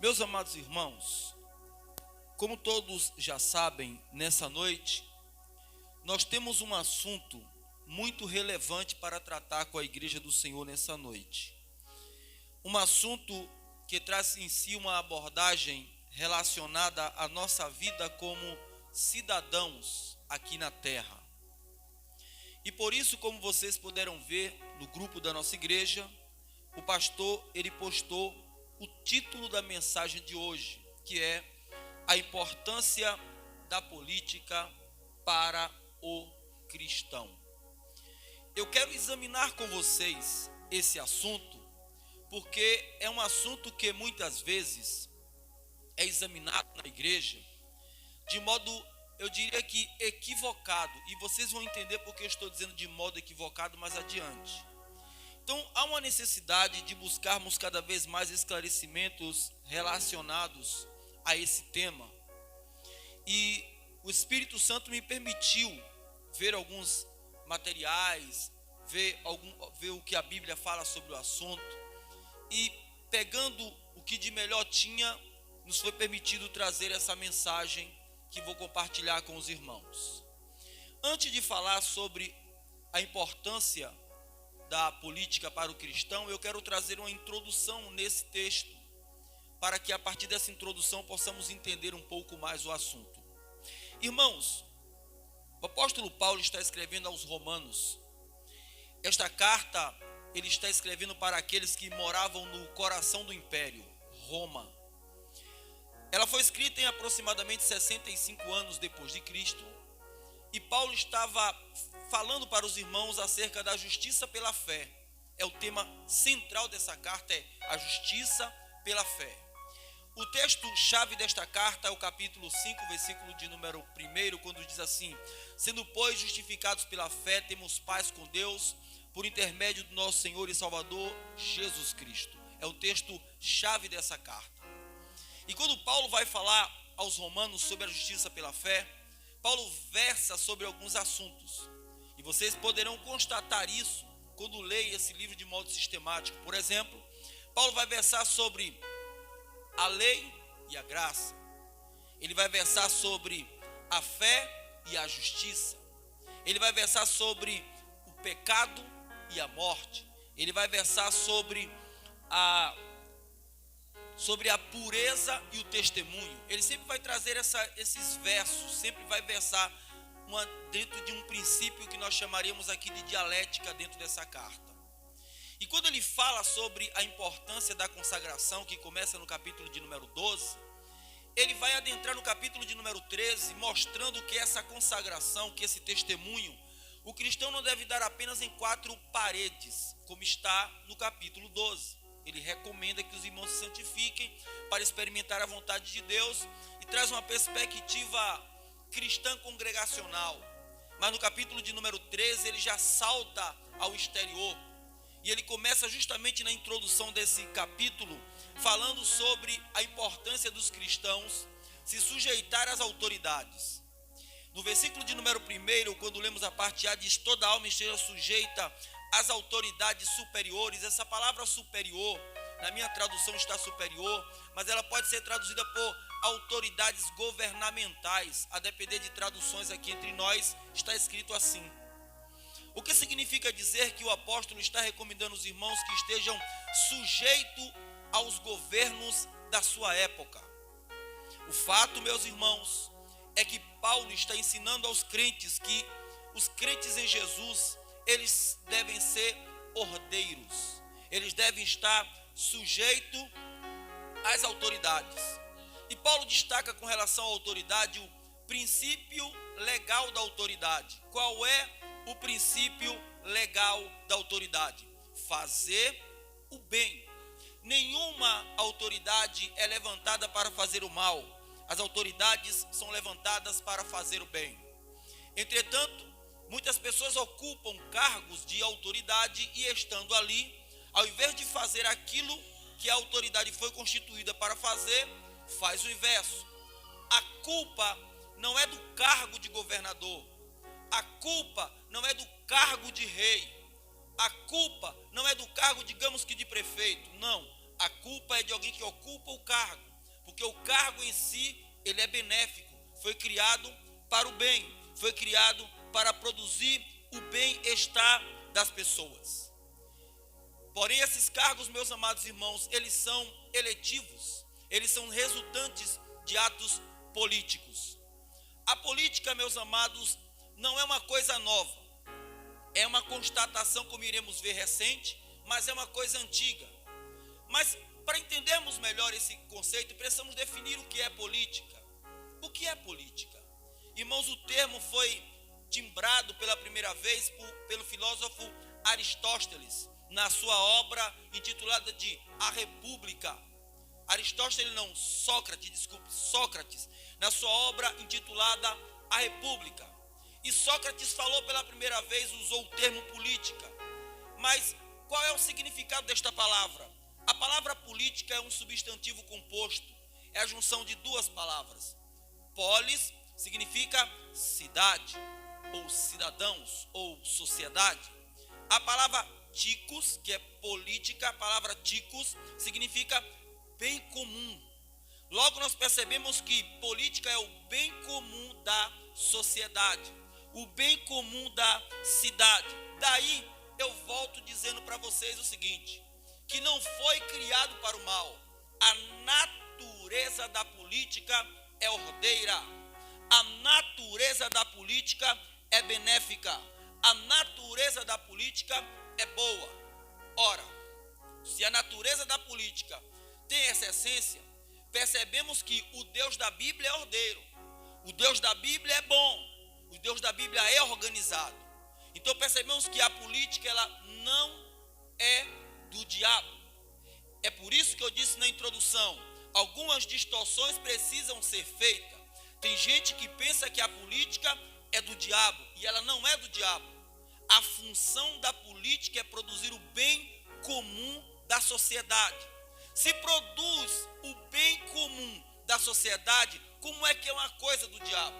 Meus amados irmãos, como todos já sabem, nessa noite nós temos um assunto muito relevante para tratar com a Igreja do Senhor nessa noite. Um assunto que traz em si uma abordagem relacionada à nossa vida como cidadãos aqui na terra. E por isso, como vocês puderam ver no grupo da nossa igreja, o pastor ele postou o título da mensagem de hoje, que é a importância da política para o cristão. Eu quero examinar com vocês esse assunto, porque é um assunto que muitas vezes é examinado na igreja de modo, eu diria que equivocado, e vocês vão entender porque eu estou dizendo de modo equivocado mais adiante. Então, há uma necessidade de buscarmos cada vez mais esclarecimentos relacionados a esse tema. E o Espírito Santo me permitiu ver alguns materiais, ver o que a Bíblia fala sobre o assunto. E pegando o que de melhor tinha, nos foi permitido trazer essa mensagem que vou compartilhar com os irmãos. Antes de falar sobre a importância da política para o cristão, eu quero trazer uma introdução nesse texto, para que a partir dessa introdução possamos entender um pouco mais o assunto. Irmãos, o apóstolo Paulo está escrevendo aos Romanos. Esta carta ele está escrevendo para aqueles que moravam no coração do império, Roma. Ela foi escrita em aproximadamente 65 anos depois de Cristo, e Paulo estava falando para os irmãos acerca da justiça pela fé. É o tema central dessa carta, é a justiça pela fé. O texto-chave desta carta é o capítulo 5, versículo de número 1, quando diz assim: sendo, pois, justificados pela fé, temos paz com Deus, por intermédio do nosso Senhor e Salvador, Jesus Cristo. É o texto-chave dessa carta. E quando Paulo vai falar aos romanos sobre a justiça pela fé, Paulo versa sobre alguns assuntos. E vocês poderão constatar isso quando leem esse livro de modo sistemático. Por exemplo, Paulo vai versar sobre a lei e a graça. Ele vai versar sobre a fé e a justiça. Ele vai versar sobre o pecado e a morte. Ele vai versar sobre a pureza e o testemunho. Ele sempre vai trazer esses versos, sempre vai versar dentro de um princípio que nós chamaríamos aqui de dialética dentro dessa carta. E quando ele fala sobre a importância da consagração, que começa no capítulo de número 12, ele vai adentrar no capítulo de número 13, mostrando que essa consagração, que esse testemunho, o cristão não deve dar apenas em 4 paredes, como está no capítulo 12. Ele recomenda que os irmãos se santifiquem para experimentar a vontade de Deus e traz uma perspectiva cristã congregacional. Mas no capítulo de número 13 ele já salta ao exterior. E ele começa justamente na introdução desse capítulo falando sobre a importância dos cristãos se sujeitar às autoridades. No versículo de número 1, quando lemos a parte A, diz: toda alma esteja sujeita às autoridades superiores. Essa palavra superior, na minha tradução está superior, mas ela pode ser traduzida por autoridades governamentais. A depender de traduções aqui entre nós, está escrito assim. O que significa dizer que o apóstolo está recomendando aos irmãos que estejam sujeitos aos governos da sua época. O fato, meus irmãos, é que Paulo está ensinando aos crentes que os crentes em Jesus, eles devem ser ordeiros, eles devem estar sujeitos às autoridades. E Paulo destaca com relação à autoridade o princípio legal da autoridade. Qual é o princípio legal da autoridade? Fazer o bem. Nenhuma autoridade é levantada para fazer o mal. As autoridades são levantadas para fazer o bem. Entretanto, muitas pessoas ocupam cargos de autoridade e, estando ali, ao invés de fazer aquilo que a autoridade foi constituída para fazer, faz o inverso. A culpa não é do cargo de governador, a culpa não é do cargo de rei, a culpa não é do cargo, digamos que de prefeito, não. A culpa é de alguém que ocupa o cargo. porque o cargo em si, ele é benéfico, foi criado para o bem, foi criado para produzir o bem-estar das pessoas. Porém, esses cargos, meus amados irmãos, eles são eletivos, eles são resultantes de atos políticos. A política, meus amados, não é uma coisa nova, é uma constatação, como iremos ver, recente, mas é uma coisa antiga. Mas para entendermos melhor esse conceito, precisamos definir o que é política. O que é política? Irmãos, o termo foi timbrado pela primeira vez pelo filósofo Aristóteles, na sua obra intitulada de A República. Sócrates, na sua obra intitulada A República. E Sócrates falou pela primeira vez, usou o termo política. Mas qual é o significado desta palavra? A palavra política é um substantivo composto, é a junção de duas palavras. Polis significa cidade, ou cidadãos, ou sociedade. A palavra ticos, que é política, a palavra ticos significa bem comum. Logo nós percebemos que política é o bem comum da sociedade, o bem comum da cidade. Daí eu volto dizendo para vocês o seguinte, que não foi criado para o mal. A natureza da política é ordeira. A natureza da política é benéfica. A natureza da política é boa. Ora, se a natureza da política tem essa essência, percebemos que o Deus da Bíblia é ordeiro. O Deus da Bíblia é bom. O Deus da Bíblia é organizado. Então percebemos que a política ela não é do diabo. É por isso que eu disse na introdução, algumas distorções precisam ser feitas. Tem gente que pensa que a política é do diabo, e ela não é do diabo. A função da política é produzir o bem comum da sociedade. Se produz o bem comum da sociedade, como é que é uma coisa do diabo?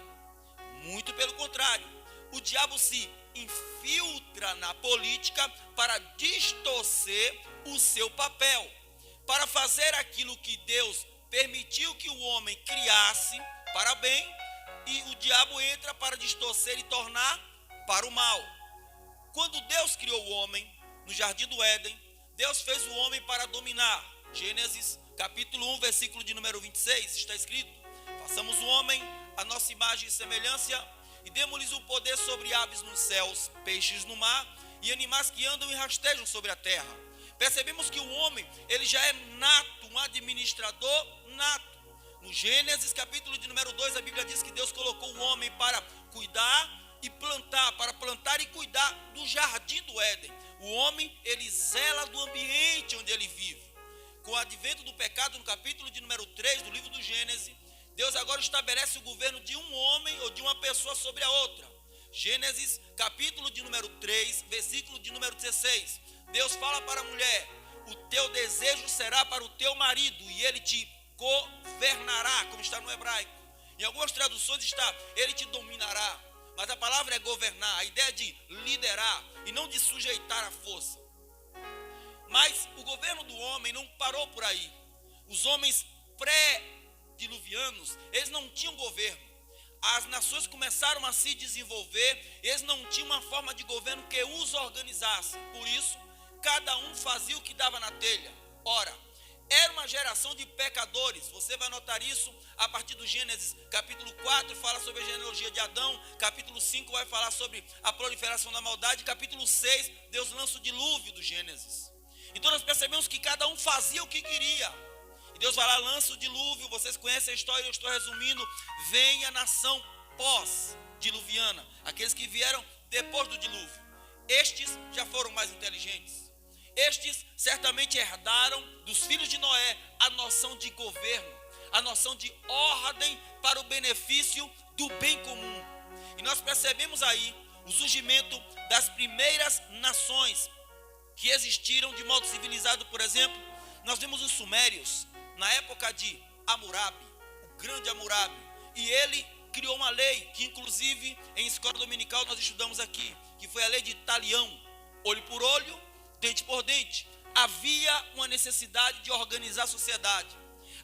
Muito pelo contrário, o diabo se infiltra na política para distorcer o seu papel, para fazer aquilo que Deus permitiu que o homem criasse para bem, e o diabo entra para distorcer e tornar para o mal. Quando Deus criou o homem no jardim do Éden, Deus fez o homem para dominar. Gênesis capítulo 1, versículo de número 26, está escrito: façamos o homem a nossa imagem e semelhança, e demos-lhes o poder sobre aves nos céus, peixes no mar e animais que andam e rastejam sobre a terra. Percebemos que o homem, ele já é nato, um administrador nato. No Gênesis capítulo de número 2, a Bíblia diz que Deus colocou o homem para cuidar e plantar, para plantar e cuidar do jardim do Éden. O homem, ele zela do ambiente onde ele vive. Com o advento do pecado, no capítulo de número 3 do livro do Gênesis, Deus agora estabelece o governo de um homem ou de uma pessoa sobre a outra. Gênesis capítulo de número 3, versículo de número 16. Deus fala para a mulher: o teu desejo será para o teu marido e ele te governará, como está no hebraico. Em algumas traduções está, ele te dominará. Mas a palavra é governar, a ideia de liderar e não de sujeitar à força. Mas o governo do homem não parou por aí. Os homens pré-diluvianos, eles não tinham governo. As nações começaram a se desenvolver, eles não tinham uma forma de governo que os organizasse. Por isso, cada um fazia o que dava na telha. Ora, era uma geração de pecadores. Você vai notar isso a partir do Gênesis capítulo 4, fala sobre a genealogia de Adão. Capítulo 5 vai falar sobre a proliferação da maldade. Capítulo 6, Deus lança o dilúvio do Gênesis. Então nós percebemos que cada um fazia o que queria. E Deus vai lá, lança o dilúvio. Vocês conhecem a história, eu estou resumindo. Vem a nação pós-diluviana, aqueles que vieram depois do dilúvio. Estes já foram mais inteligentes. Estes certamente herdaram dos filhos de Noé a noção de governo, a noção de ordem para o benefício do bem comum. E nós percebemos aí o surgimento das primeiras nações que existiram de modo civilizado. Por exemplo, nós vemos os sumérios na época de Hammurabi, o grande Hammurabi, e ele criou uma lei que inclusive em escola dominical nós estudamos aqui, que foi a lei de Talião, olho por olho, dente por dente. Havia uma necessidade de organizar a sociedade.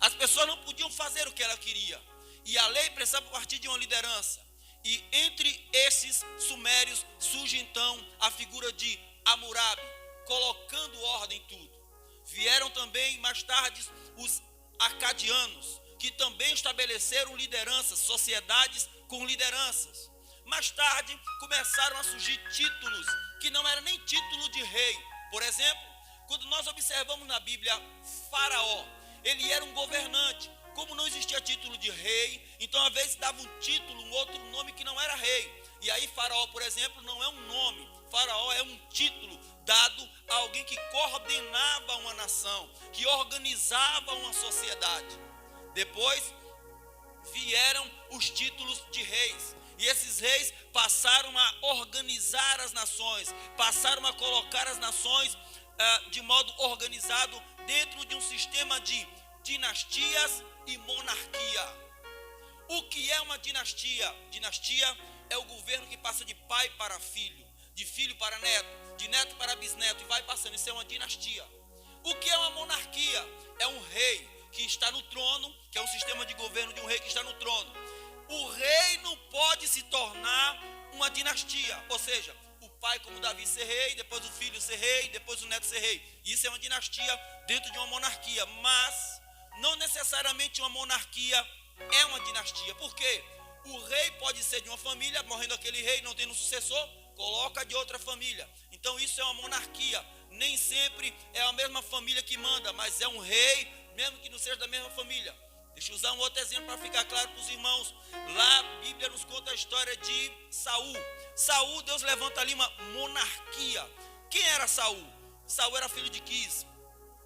As pessoas não podiam fazer o que ela queria. E a lei precisava partir de uma liderança. E entre esses sumérios surge então a figura de Hammurabi, colocando ordem em tudo. Vieram também mais tarde os acadianos, que também estabeleceram lideranças, sociedades com lideranças. Mais tarde começaram a surgir títulos que não eram nem título de rei. Por exemplo, quando nós observamos na Bíblia Faraó, ele era um governante. Como não existia título de rei, então às vezes dava um título, um outro nome que não era rei. E aí Faraó, por exemplo, não é um nome. Faraó é um título dado a alguém que coordenava uma nação, que organizava uma sociedade. Depois vieram os títulos de reis. E esses reis passaram a organizar as nações, passaram a colocar as nações de modo organizado dentro de um sistema de dinastias e monarquia. O que é uma dinastia? Dinastia é o governo que passa de pai para filho, de filho para neto, de neto para bisneto e vai passando. Isso é uma dinastia. O que é uma monarquia? É um rei que está no trono, que é um sistema de governo de um rei que está no trono. O rei não pode se tornar uma dinastia, ou seja, o pai como Davi ser rei, depois o filho ser rei, depois o neto ser rei. Isso é uma dinastia dentro de uma monarquia, mas não necessariamente uma monarquia é uma dinastia. Por quê? O rei pode ser de uma família, morrendo aquele rei, não tendo sucessor, coloca de outra família. Então isso é uma monarquia. Nem sempre é a mesma família que manda, mas é um rei, mesmo que não seja da mesma família. Deixa eu usar um outro exemplo para ficar claro para os irmãos. Lá a Bíblia nos conta a história de Saul. Saul, Deus levanta ali uma monarquia. Quem era Saul? Saul era filho de Quis,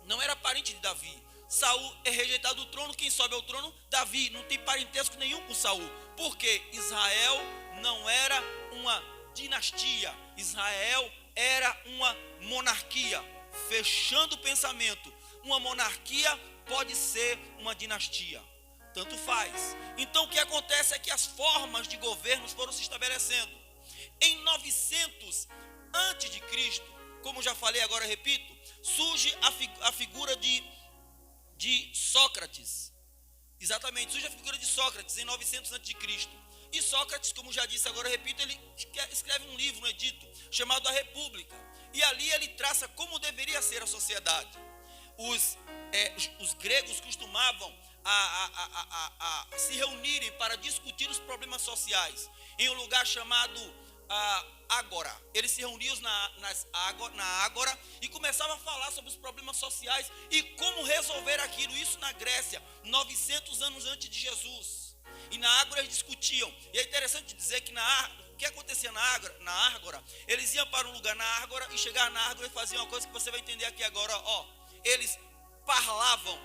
não era parente de Davi. Saul é rejeitado do trono, quem sobe ao trono? Davi, não tem parentesco nenhum com Saul. Porque Israel não era uma dinastia, Israel era uma monarquia. Fechando o pensamento, uma monarquia pode ser uma dinastia, tanto faz. Então o que acontece é que as formas de governos foram se estabelecendo. Em 900 antes de Cristo, como já falei, agora repito, surge a figura de Sócrates. Exatamente, surge a figura de Sócrates em 900 antes de Cristo. E Sócrates, como já disse, agora repito, ele escreve um livro, um edito, chamado A República. E ali ele traça como deveria ser a sociedade. Os gregos costumavam a se reunirem para discutir os problemas sociais em um lugar chamado Ágora. Eles se reuniam na Ágora e começavam a falar sobre os problemas sociais e como resolver aquilo. Isso na Grécia, 900 anos antes de Jesus. E na Ágora eles discutiam. E é interessante dizer que o que acontecia na Ágora, eles iam para um lugar na Ágora e chegavam na Ágora e faziam uma coisa que você vai entender aqui agora. Eles parlavam.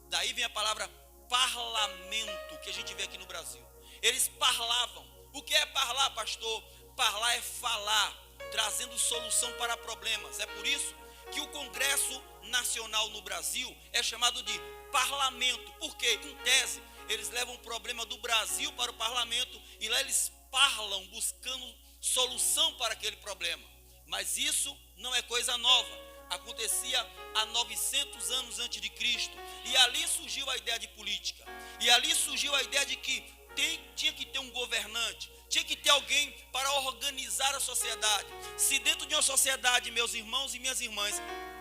Daí vem a palavra parlamento, que a gente vê aqui no Brasil. Eles parlavam. O que é parlar, pastor? Parlar é falar, trazendo solução para problemas. É por isso que o Congresso Nacional no Brasil é chamado de parlamento. Porque, em tese, eles levam o problema do Brasil para o parlamento e lá eles parlam buscando solução para aquele problema. Mas isso não é coisa nova. Acontecia há 900 anos antes de Cristo. E ali surgiu a ideia de política. E ali surgiu a ideia de que tinha que ter um governante. Tinha que ter alguém para organizar a sociedade. Se dentro de uma sociedade, meus irmãos e minhas irmãs,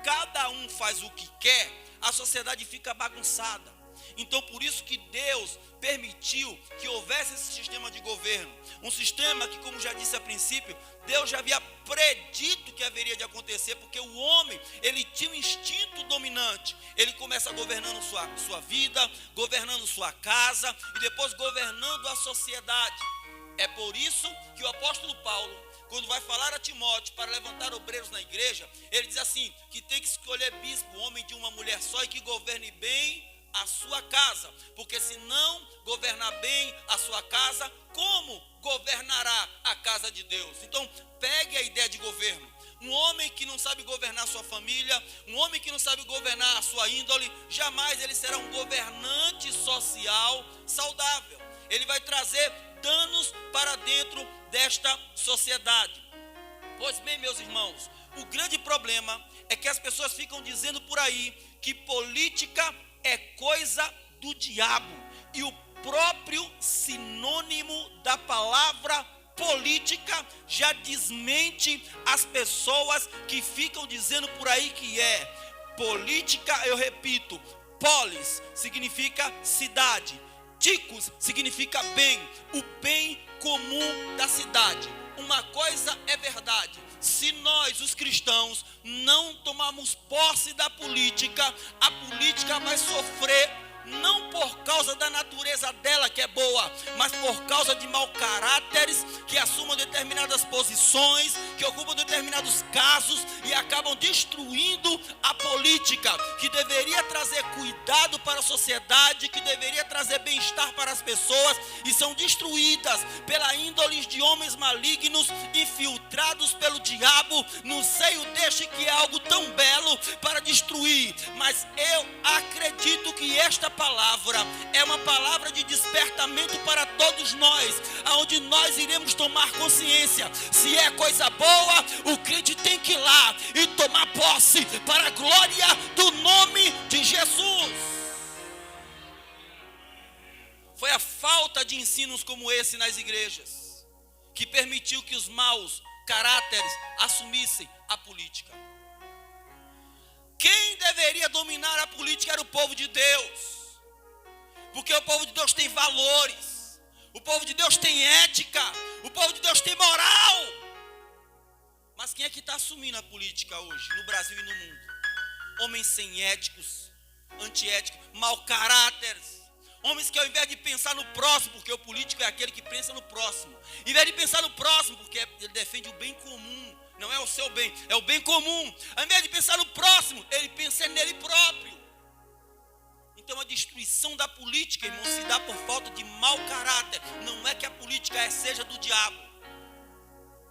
cada um faz o que quer, a sociedade fica bagunçada. Então por isso que Deus permitiu que houvesse esse sistema de governo. Um sistema que, como já disse a princípio, Deus já havia predito que haveria de acontecer, porque o homem, ele tinha um instinto dominante. Ele começa governando sua vida, governando sua casa e depois governando a sociedade. É por isso que o apóstolo Paulo, quando vai falar a Timóteo para levantar obreiros na igreja, ele diz assim, que tem que escolher bispo, homem de uma mulher só e que governe bem a sua casa, porque se não governar bem a sua casa, como governará a casa de Deus? Então pegue a ideia de governo. Um homem que não sabe governar a sua família, um homem que não sabe governar a sua índole, jamais ele será um governante social saudável. Ele vai trazer danos para dentro desta sociedade. Pois bem, meus irmãos, o grande problema é que as pessoas ficam dizendo por aí que política é coisa do diabo. E o próprio sinônimo da palavra política já desmente as pessoas que ficam dizendo por aí que é política. Eu repito, polis significa cidade, ticos significa bem, o bem comum da cidade. Uma coisa é verdade: se nós, os cristãos, não tomarmos posse da política, a política vai sofrer, não por causa da natureza dela que é boa, mas por causa de mau caráteres que assumam determinadas posições, que ocupam determinados casos e acabam destruindo a política, que deveria trazer cuidado para a sociedade, que deveria trazer bem-estar para as pessoas, e são destruídas pela índole de homens malignos infiltrados pelo diabo no seio deste que é algo tão belo para destruir. Mas eu acredito que esta palavra é uma palavra de despertamento para todos nós, aonde nós iremos tomar consciência. Se é coisa boa, o crente tem que ir lá e tomar posse para a glória do nome de Jesus. Foi a falta de ensinos como esse nas igrejas que permitiu que os maus caráteres assumissem a política. Quem deveria dominar a política era o povo de Deus, porque o povo de Deus tem valores, o povo de Deus tem ética, o povo de Deus tem moral. Mas quem é que está assumindo a política hoje, no Brasil e no mundo? Homens sem éticos, antiéticos, mau caráteres, homens que ao invés de pensar no próximo, porque o político é aquele que pensa no próximo, ao invés de pensar no próximo, porque ele defende o bem comum, não é o seu bem, é o bem comum. Ao invés de pensar no próximo, ele pensa nele próprio. Então a destruição da política, irmão, se dá por falta de mau caráter. Não é que a política seja do diabo.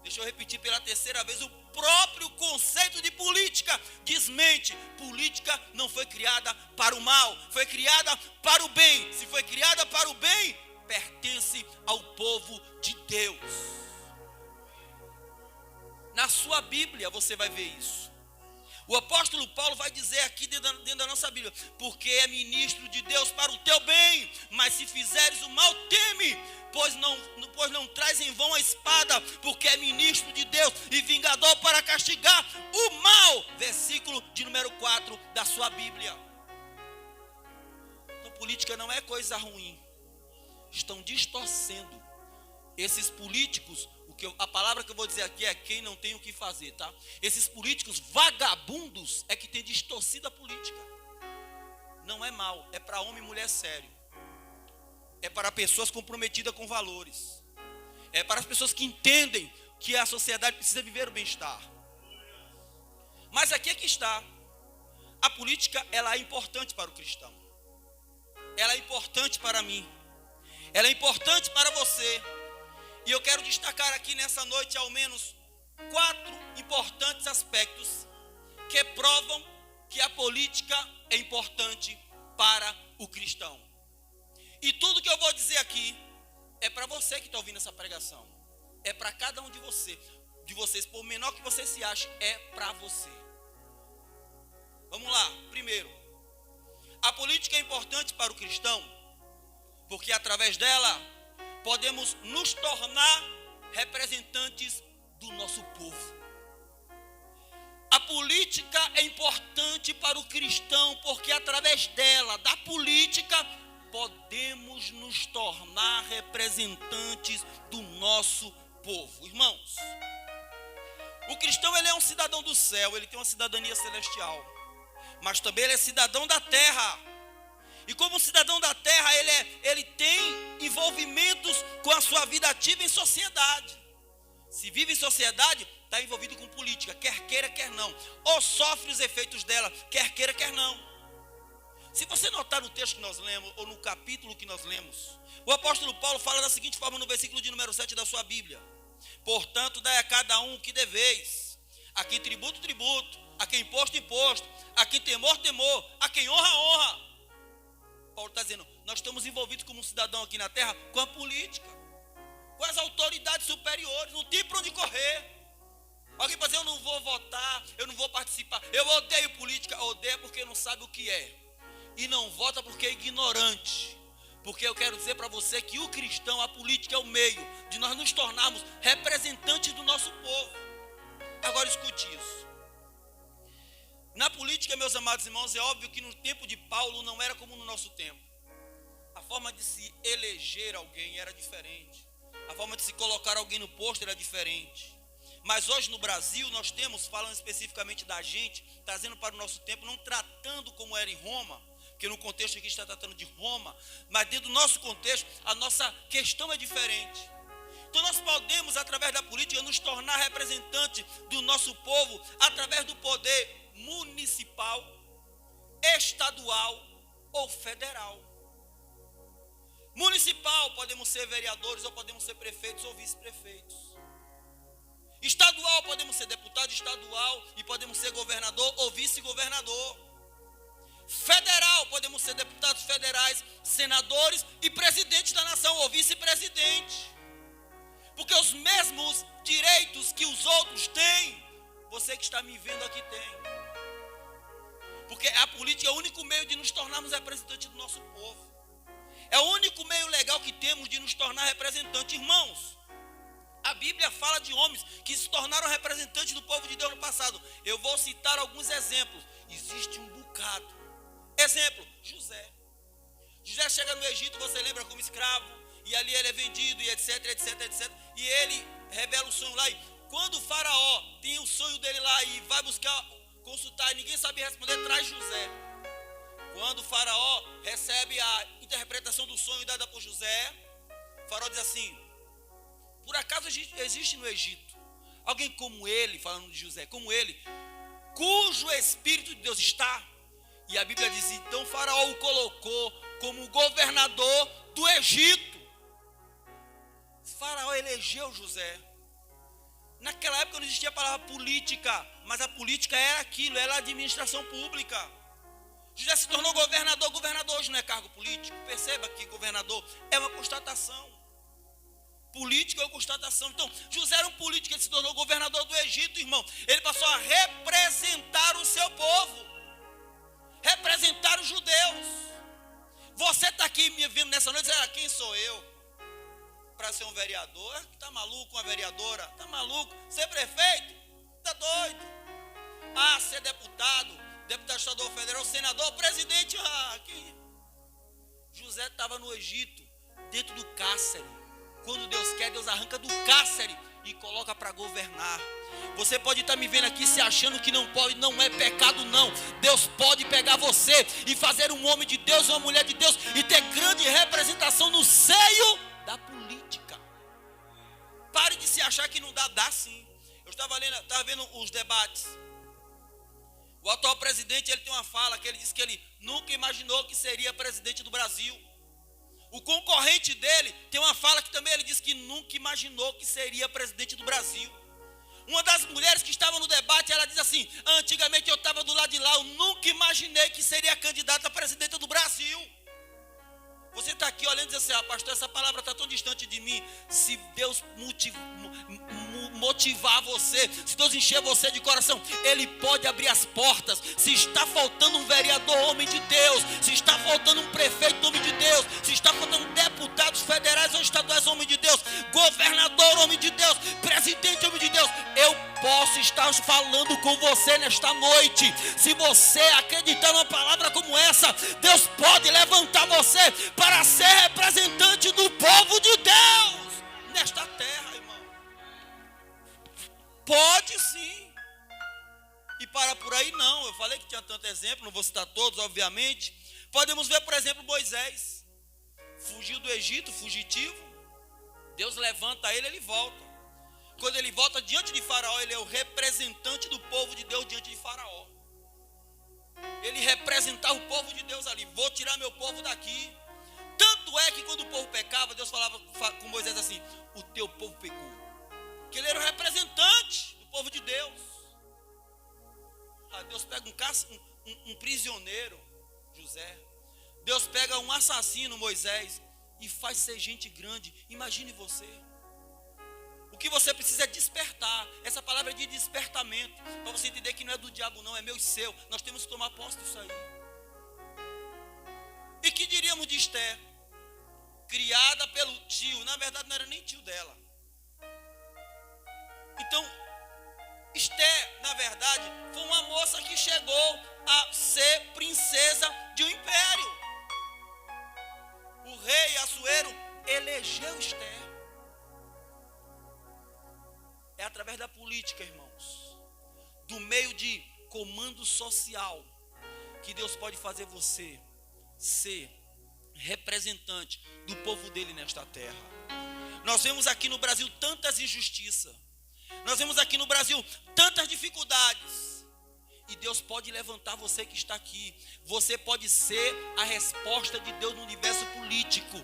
Deixa eu repetir pela terceira vez: o próprio conceito de política desmente. Política não foi criada para o mal, foi criada para o bem. Se foi criada para o bem, pertence ao povo de Deus. Na sua Bíblia você vai ver isso. O apóstolo Paulo vai dizer aqui dentro da nossa Bíblia: porque é ministro de Deus para o teu bem, mas se fizeres o mal, teme, pois não traz em vão a espada, porque é ministro de Deus e vingador para castigar o mal. Versículo de número 4 da sua Bíblia. Então política não é coisa ruim. Estão distorcendo. Esses políticos, a palavra que eu vou dizer aqui é quem não tem o que fazer, tá? Esses políticos vagabundos é que tem distorcido a política. Não é mal, é para homem e mulher sério. É para pessoas comprometidas com valores. É para as pessoas que entendem que a sociedade precisa viver o bem-estar. Mas aqui é que está. A política, ela é importante para o cristão. Ela é importante para mim. Ela é importante para você. E eu quero destacar aqui nessa noite ao menos 4 importantes aspectos que provam que a política é importante para o cristão. E tudo que eu vou dizer aqui é para você que está ouvindo essa pregação. É para cada um de vocês, por menor que você se ache, é para você. Vamos lá. Primeiro, a política é importante para o cristão porque através dela podemos nos tornar representantes do nosso povo. A política é importante para o cristão porque através dela, da política, podemos nos tornar representantes do nosso povo. Irmãos, o cristão, ele é um cidadão do céu, ele tem uma cidadania celestial, mas também ele é cidadão da terra. E como cidadão da terra, ele tem envolvimentos com a sua vida ativa em sociedade. Se vive em sociedade, está envolvido com política, quer queira, quer não. Ou sofre os efeitos dela, quer queira, quer não. Se você notar no texto que nós lemos, ou no capítulo que nós lemos, o apóstolo Paulo fala da seguinte forma no versículo de número 7 da sua Bíblia: portanto, dai a cada um o que deveis. A quem tributo, tributo. A quem imposto, imposto. A quem temor, temor. A quem honra, honra. Paulo está dizendo, nós estamos envolvidos como um cidadão aqui na terra com a política, com as autoridades superiores, não tem para onde correr. Alguém pode dizer, eu não vou votar, eu não vou participar, eu odeio política. Odeia porque não sabe o que é. e não vota porque é ignorante. Porque eu quero dizer para você que o cristão, a política é o meio de nós nos tornarmos representantes do nosso povo. Agora escute isso. Na política, meus amados irmãos, é óbvio que no tempo de Paulo não era como no nosso tempo. A forma de se eleger alguém era diferente. A forma de se colocar alguém no posto era diferente. Mas hoje no Brasil nós temos, falando especificamente da gente, trazendo para o nosso tempo, não tratando como era em Roma, porque no contexto aqui está tratando de Roma, mas dentro do nosso contexto, a nossa questão é diferente. Então nós podemos, através da política, nos tornar representantes do nosso povo, através do poder municipal, estadual ou federal. Municipal, podemos ser vereadores, ou podemos ser prefeitos ou vice-prefeitos. Estadual, podemos ser deputado estadual e podemos ser governador ou vice-governador. Federal, podemos ser deputados federais, senadores e presidente da nação ou vice-presidente. Porque os mesmos direitos que os outros têm, você que está me vendo aqui tem. Porque a política é o único meio de nos tornarmos representantes do nosso povo. É o único meio legal que temos de nos tornar representantes. Irmãos, a Bíblia fala de homens que se tornaram representantes do povo de Deus no passado. Eu vou citar alguns exemplos. Existe um bocado. Exemplo, José. José chega no Egito, você lembra, como escravo. E ali ele é vendido e etc, etc, etc. E ele revela o sonho lá. E quando o faraó tem o sonho dele lá e vai buscar, consultar, e ninguém sabe responder, traz José. Quando o faraó recebe a interpretação do sonho dada por José, o faraó diz assim: por acaso existe no Egito alguém como ele, falando de José, como ele, cujo Espírito de Deus está? E a Bíblia diz, então o faraó o colocou como governador do Egito. O faraó elegeu José. Naquela época não existia a palavra política, mas a política era aquilo, era a administração pública. José se tornou governador. Governador hoje não é cargo político. Perceba que governador é uma constatação. Político é uma constatação. Então, José era um político, ele se tornou governador do Egito, irmão. Ele passou a representar o seu povo, representar os judeus. Você está aqui me vendo nessa noite dizendo: quem sou eu para ser um vereador? Está maluco, uma vereadora? Está maluco? Ser prefeito? Está doido? Ser deputado estadual, federal, senador, presidente. José estava no Egito, dentro do cárcere. Quando Deus quer, Deus arranca do cárcere e coloca para governar. Você pode estar me vendo aqui se achando que não pode, não é pecado não. Deus pode pegar você e fazer um homem de Deus, uma mulher de Deus, e ter grande representação no seio da política. Pare de se achar que não dá, dá sim. Eu estava vendo os debates. O atual presidente, ele tem uma fala que ele diz que ele nunca imaginou que seria presidente do Brasil. O concorrente dele tem uma fala que também ele diz que nunca imaginou que seria presidente do Brasil. Uma das mulheres que estava no debate, ela diz assim: antigamente eu estava do lado de lá, eu nunca imaginei que seria candidata a presidenta do Brasil. Você está aqui olhando e diz assim: pastor, essa palavra está tão distante de mim. Se Deus motivar você, se Deus encher você de coração, Ele pode abrir as portas. Se está faltando um vereador, homem de Deus, se está faltando um prefeito, homem de Deus, se está faltando deputados federais ou estaduais, homem de Deus, governador, homem de Deus, presidente, homem de Deus, eu posso estar falando com você nesta noite. Se você acreditar numa palavra como essa, Deus pode levantar você para ser representante do povo de Deus nesta terra, irmão. Pode sim. E para por aí não. Eu falei que tinha tanto exemplo, não vou citar todos, obviamente. Podemos ver, por exemplo, Moisés. Fugiu do Egito, fugitivo. Deus levanta ele, ele volta. Quando ele volta diante de Faraó, ele é o representante do povo de Deus diante de Faraó. Ele representava o povo de Deus ali. Vou tirar meu povo daqui. Tanto é que quando o povo pecava, Deus falava com Moisés assim: o teu povo pecou. Que ele era o representante do povo de Deus. Deus pega um prisioneiro, José. Deus pega um assassino, Moisés, e faz ser gente grande. Imagine você. O que você precisa é despertar. Essa palavra é de despertamento, para você entender que não é do diabo não, é meu e seu. Nós temos que tomar posse disso aí. E que diríamos de Esther? Criada pelo tio, na verdade não era nem tio dela. Então, Esther, na verdade, foi uma moça que chegou a ser princesa de um império. O rei Assuero elegeu Esther. É através da política, irmãos, do meio de comando social, que Deus pode fazer você ser representante do povo dele nesta terra. Nós vemos aqui no Brasil tantas injustiças. Nós vemos aqui no Brasil tantas dificuldades. E Deus pode levantar você que está aqui. Você pode ser a resposta de Deus no universo político.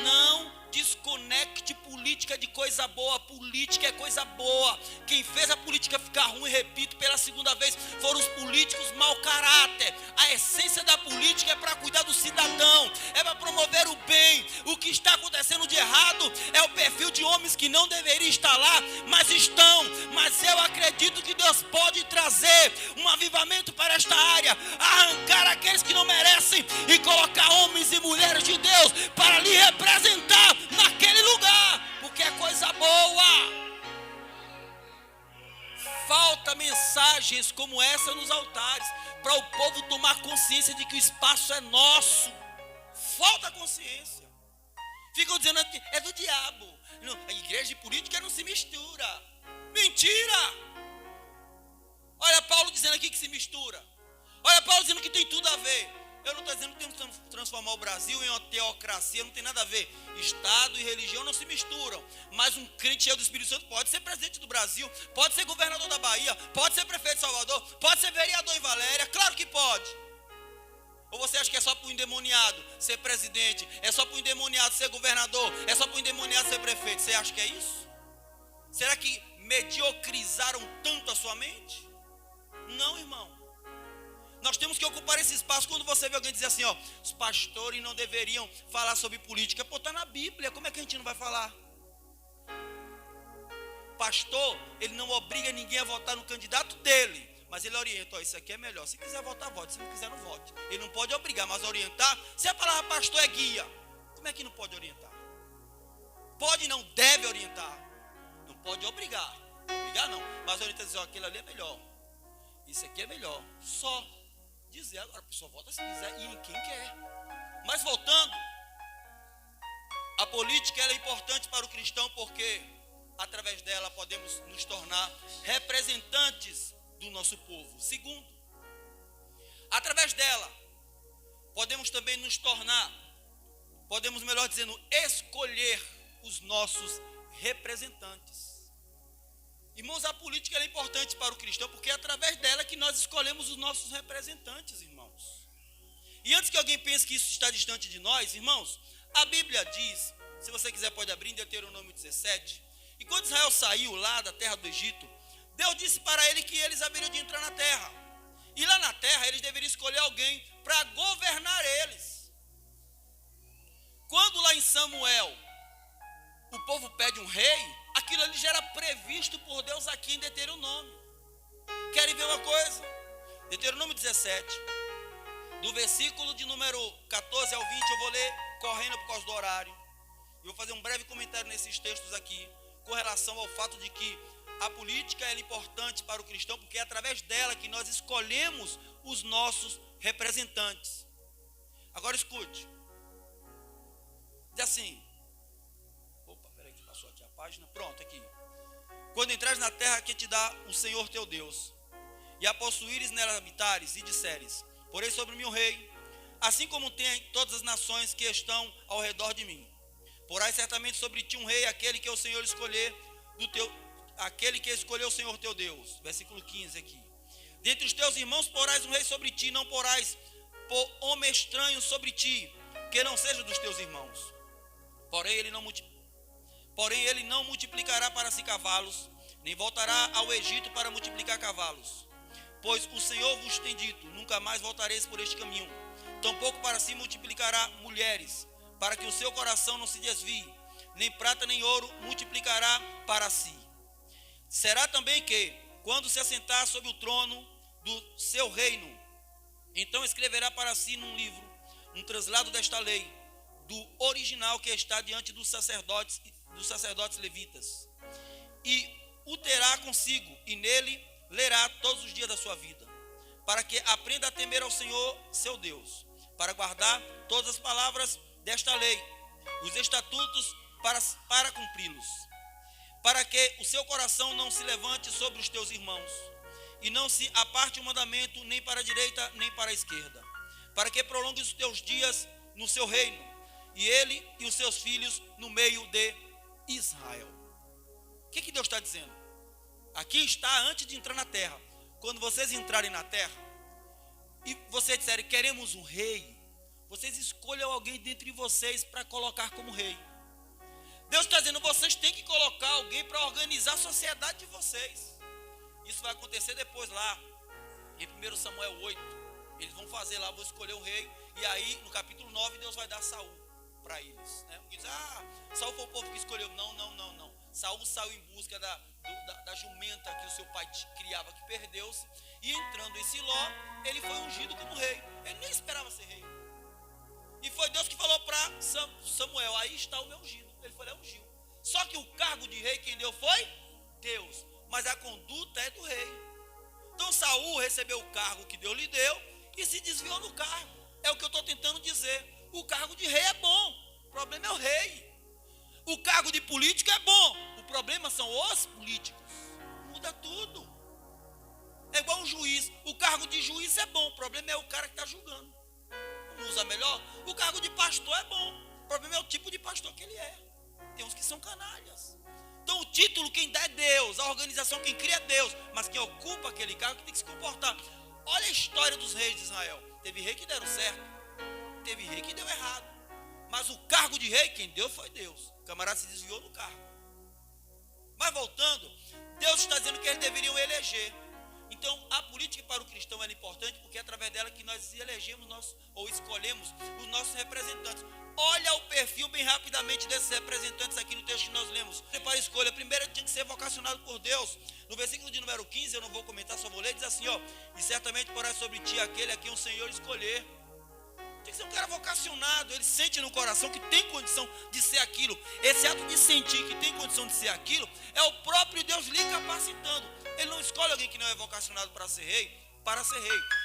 Não desconecte política de coisa boa. Política é coisa boa. Quem fez a política ficar ruim, repito pela segunda vez, foram os políticos mau caráter. A essência da política é para cuidar do cidadão, é para promover o bem. O que está acontecendo de errado é o perfil de homens que não deveriam estar lá, mas estão. Mas eu acredito que Deus pode trazer um avivamento para esta área, arrancar aqueles que não merecem e colocar homens e mulheres de Deus para lhe representar naquele lugar, porque é coisa boa. Falta mensagens como essa nos altares, para o povo tomar consciência de que o espaço é nosso. Falta consciência. Ficam dizendo que é do diabo. A igreja e política não se mistura. Mentira! Olha Paulo dizendo aqui que se mistura. Olha Paulo dizendo que tem tudo a ver. Eu não estou dizendo que temos que transformar o Brasil em uma teocracia, não tem nada a ver. Estado e religião não se misturam. Mas um crente cheio do Espírito Santo pode ser presidente do Brasil, pode ser governador da Bahia, pode ser prefeito de Salvador, pode ser vereador em Valéria, claro que pode. Ou você acha que é só para o endemoniado ser presidente, é só para o endemoniado ser governador, é só para o endemoniado ser prefeito? Você acha que é isso? Será que mediocrizaram tanto a sua mente? Não, irmão. Nós temos que ocupar esse espaço. Quando você vê alguém dizer assim, ó, os pastores não deveriam falar sobre política. Pô, está na Bíblia, como é que a gente não vai falar? Pastor, ele não obriga ninguém a votar no candidato dele, mas ele orienta, ó, isso aqui é melhor. Se quiser votar, vote, se não quiser, não vote. Ele não pode obrigar, mas orientar. Se a palavra pastor é guia, como é que não pode orientar? Pode não, deve orientar. Não pode obrigar. Obrigar não, mas orientar dizer, ó, aquilo ali é melhor. Isso aqui é melhor. Só dizer, agora a pessoa vota se quiser e em quem quer. Mas voltando, a política ela é importante para o cristão porque através dela podemos nos tornar representantes do nosso povo. Segundo, através dela podemos também nos tornar, podemos melhor dizendo, escolher os nossos representantes. Irmãos, a política ela é importante para o cristão porque é através dela que nós escolhemos os nossos representantes, irmãos. E antes que alguém pense que isso está distante de nós, irmãos, a Bíblia diz, se você quiser pode abrir em Deuteronômio 17, e quando Israel saiu lá da terra do Egito, Deus disse para ele que eles haveriam de entrar na terra. E lá na terra eles deveriam escolher alguém para governar eles. Quando lá em Samuel o povo pede um rei, aquilo ali já era previsto por Deus aqui em Deuteronômio. Querem ver uma coisa? Deuteronômio 17, do versículo de número 14 ao 20, eu vou ler correndo por causa do horário. Eu vou fazer um breve comentário nesses textos aqui, com relação ao fato de que a política é importante para o cristão, porque é através dela que nós escolhemos os nossos representantes. Agora escute. Diz assim, passou aqui a página, pronto, aqui. Quando entrares na terra que te dá o Senhor teu Deus, e a possuíres nela habitares, e disseres, porém sobre mim o rei, assim como tem todas as nações que estão ao redor de mim. Porás certamente sobre ti um rei, aquele que o Senhor escolher, aquele que escolheu o Senhor teu Deus. Versículo 15 aqui. Dentre os teus irmãos porás um rei sobre ti, não porás por homem estranho sobre ti, que não seja dos teus irmãos. Porém ele não multiplicará para si cavalos, nem voltará ao Egito para multiplicar cavalos. Pois o Senhor vos tem dito, nunca mais voltareis por este caminho. Tampouco para si multiplicará mulheres, para que o seu coração não se desvie. Nem prata nem ouro multiplicará para si. Será também que, quando se assentar sobre o trono do seu reino, então escreverá para si num livro um translado desta lei, do original que está diante dos sacerdotes levitas, e o terá consigo, e nele lerá todos os dias da sua vida, para que aprenda a temer ao Senhor, seu Deus, para guardar todas as palavras desta lei, os estatutos para cumpri-los, para que o seu coração não se levante sobre os teus irmãos, e não se aparte o mandamento nem para a direita nem para a esquerda, para que prolongue os teus dias no seu reino, e ele e os seus filhos no meio de Israel. O que Deus está dizendo? Aqui está antes de entrar na terra. Quando vocês entrarem na terra e vocês disserem, queremos um rei, vocês escolham alguém dentre vocês para colocar como rei. Deus está dizendo, vocês têm que colocar alguém para organizar a sociedade de vocês. Isso vai acontecer depois lá, em 1 Samuel 8. Eles vão fazer lá, vão escolher um rei. E aí, no capítulo 9, Deus vai dar Saul para eles, né? Porque diz, Saul foi o povo que escolheu. Não. Saul saiu em busca da jumenta que o seu pai criava, que perdeu-se. E entrando em Siló, ele foi ungido como rei. Ele nem esperava ser rei. E foi Deus que falou para Samuel, aí está o meu ungido. Ele foi lá e ungiu. Só que o cargo de rei quem deu foi Deus. Mas a conduta é do rei. Então Saul recebeu o cargo que Deus lhe deu e se desviou do cargo. É o que eu estou tentando dizer. O cargo de rei é bom. O problema é o rei. O cargo de político é bom. O problema são os políticos. Muda tudo. É igual um juiz. O cargo de juiz é bom. O problema é o cara que está julgando. Não usa melhor? O cargo de pastor é bom. O problema é o tipo de pastor que ele é. Tem uns que são canalhas. Então o título quem dá é Deus. A organização quem cria é Deus. Mas quem ocupa aquele cargo tem que se comportar. Olha a história dos reis de Israel. Teve rei que deram certo. Teve rei que deu errado. Mas o cargo de rei, quem deu foi Deus. O camarada se desviou no cargo. Mas voltando, Deus está dizendo que eles deveriam eleger. Então a política para o cristão é importante porque é através dela que nós elegemos ou escolhemos os nossos representantes. Olha o perfil bem rapidamente desses representantes aqui no texto que nós lemos. Para a escolha, primeiro tinha que ser vocacionado por Deus. No versículo de número 15, eu não vou comentar, só vou ler, diz assim, e certamente porá sobre ti aquele a quem o Senhor escolher. Tem que ser um cara vocacionado, ele sente no coração que tem condição de ser aquilo. Esse ato de sentir que tem condição de ser aquilo, é o próprio Deus lhe capacitando. Ele não escolhe alguém que não é vocacionado para ser rei.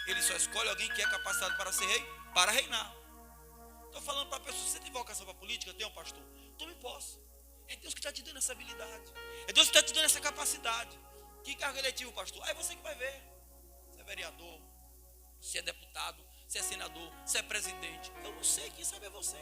Ele só escolhe alguém que é capacitado para ser rei, para reinar. Estou falando para a pessoa, você tem vocação para a política? Eu tenho, pastor. Tome posse. É Deus que está te dando essa habilidade. É Deus que está te dando essa capacidade. Que cargo eletivo, pastor? Aí você que vai ver. Se é vereador, se é deputado, se é senador, se é presidente. Eu não sei, quem sabe é você.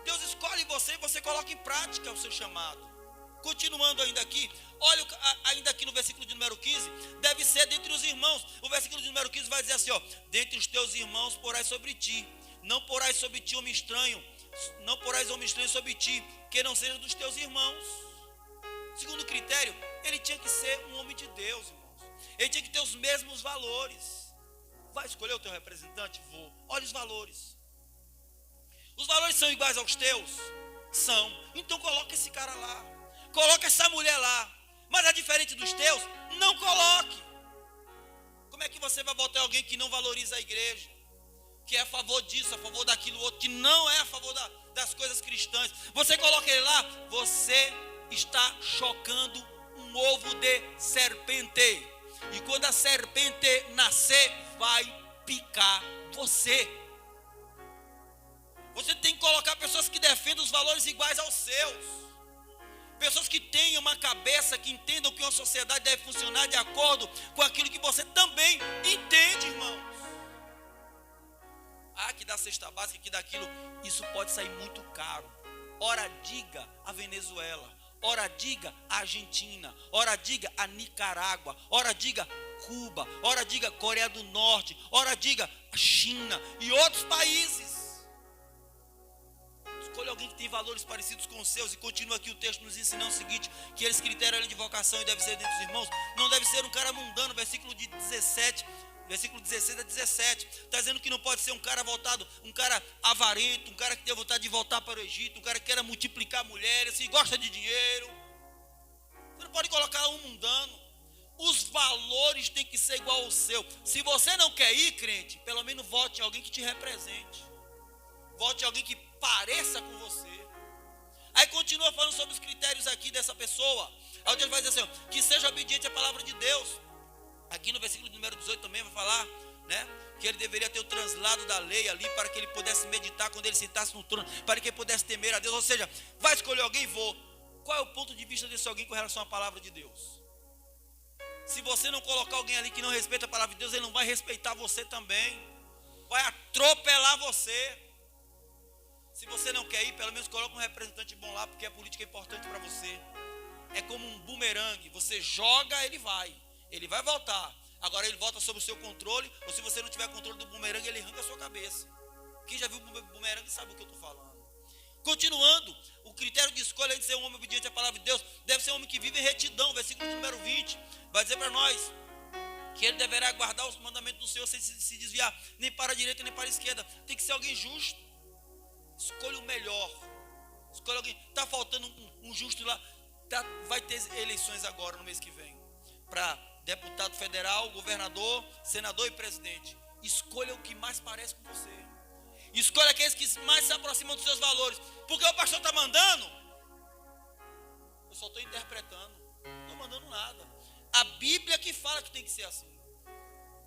Deus escolhe você e você coloca em prática o seu chamado. Continuando ainda aqui, olha ainda aqui no versículo de número 15, deve ser dentre os irmãos. O versículo de número 15 vai dizer assim, dentre os teus irmãos porás sobre ti. Não porás sobre ti homem estranho. Não porás homem estranho sobre ti, que não seja dos teus irmãos. Segundo critério, ele tinha que ser um homem de Deus, irmãos. Ele tinha que ter os mesmos valores. Vai escolher o teu representante? Vou. Olha os valores. Os valores são iguais aos teus? São. Então coloca esse cara lá. Coloca essa mulher lá. Mas é diferente dos teus? Não coloque. Como é que você vai votar alguém que não valoriza a igreja? Que é a favor disso, a favor daquilo outro, que não é a favor das coisas cristãs. Você coloca ele lá, você está chocando um ovo de serpente. E quando a serpente nascer, vai picar você. Você tem que colocar pessoas que defendam os valores iguais aos seus. Pessoas que tenham uma cabeça, que entendam que uma sociedade deve funcionar de acordo com aquilo que você também entende, irmãos. Que dá cesta básica, que dá aquilo. Isso pode sair muito caro. Ora diga a Venezuela. Ora diga a Argentina. Ora diga a Nicarágua. Ora diga Cuba. Ora diga Coreia do Norte. Ora diga a China e outros países. Escolha alguém que tem valores parecidos com os seus. E continua aqui o texto nos ensinando o seguinte, que eles criteriam de vocação e deve ser dentre os irmãos. Não deve ser um cara mundano. Versículo 16 a 17, está dizendo que não pode ser um cara voltado, um cara avarento, um cara que tem vontade de voltar para o Egito, um cara que queira multiplicar mulheres, que gosta de dinheiro. Você não pode colocar um mundano. Os valores têm que ser igual ao seu. Se você não quer ir, crente, pelo menos vote em alguém que te represente. Vote alguém que pareça com você. Aí continua falando sobre os critérios aqui dessa pessoa. Aí ele vai dizer assim, que seja obediente à palavra de Deus. Aqui no versículo número 18 também vai falar, né, que ele deveria ter o translado da lei ali, para que ele pudesse meditar quando ele sentasse no trono, para que ele pudesse temer a Deus. Ou seja, vai escolher alguém? Vou. Qual é o ponto de vista desse alguém com relação à palavra de Deus? Se você não colocar alguém ali que não respeita a palavra de Deus, ele não vai respeitar você também, vai atropelar você. Se você não quer ir, pelo menos coloca um representante bom lá, porque a política é importante para você. É como um bumerangue, você joga, ele vai voltar. Agora ele volta sob o seu controle, ou se você não tiver controle do bumerangue, ele arranca a sua cabeça. Quem já viu o bumerangue sabe o que eu estou falando. Continuando, o critério de escolha de ser um homem obediente à palavra de Deus deve ser um homem que vive em retidão. Versículo número 20 vai dizer para nós que ele deverá guardar os mandamentos do Senhor sem se desviar nem para a direita nem para a esquerda. Tem que ser alguém justo. Escolha o melhor. Escolha alguém. Está faltando um justo lá. Vai ter eleições agora no mês que vem para deputado federal, governador, senador e presidente. Escolha o que mais parece com você. Escolha aqueles que mais se aproximam dos seus valores. Porque o pastor está mandando, eu só estou interpretando, não estou mandando nada. A Bíblia que fala que tem que ser assim.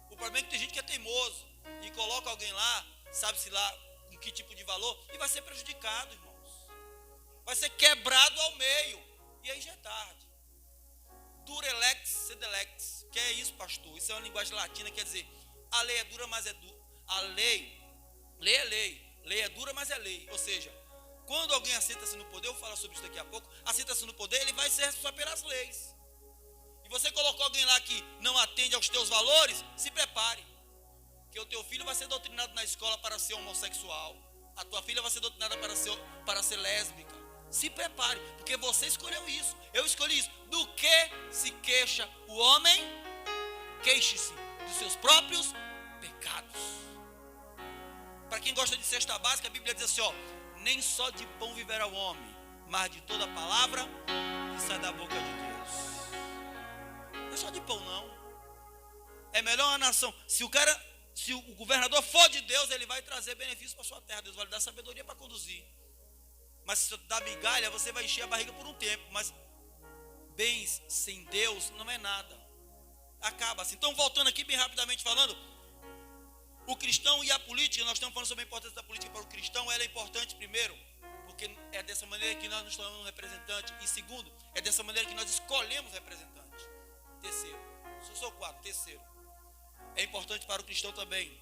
O problema é que tem gente que é teimoso e coloca alguém lá, sabe-se lá com que tipo de valor, e vai ser prejudicado, irmãos. Vai ser quebrado ao meio. E aí já é tarde. Durelex, sedelex. Que é isso, pastor? Isso é uma linguagem latina, quer dizer, a lei é dura, mas é dura. A lei é lei. Lei é dura, mas é lei. Ou seja, quando alguém assenta-se no poder, eu vou falar sobre isso daqui a pouco, assenta-se no poder, ele vai ser responsável pelas leis. E você colocou alguém lá que não atende aos teus valores, se prepare. Que o teu filho vai ser doutrinado na escola para ser homossexual. A tua filha vai ser doutrinada para ser lésbica. Se prepare, porque você escolheu isso. Eu escolhi isso. Do que se queixa o homem? Queixe-se dos seus próprios pecados. Para quem gosta de cesta básica, a Bíblia diz assim, ó, nem só de pão viverá o homem, mas de toda palavra que sai da boca de Deus. Não é só de pão, não. É melhor uma nação. Se o governador for de Deus, ele vai trazer benefícios para a sua terra. Deus vai lhe dar sabedoria para conduzir. Mas se dá migalha, você vai encher a barriga por um tempo. Mas bens sem Deus não é nada. Acaba-se. Então, voltando aqui bem rapidamente falando, o cristão e a política, nós estamos falando sobre a importância da política para o cristão. Ela é importante, primeiro, porque é dessa maneira que nós nos tornamos representantes. E segundo, é dessa maneira que nós escolhemos representantes. Terceiro, sou quatro. Terceiro, é importante para o cristão também,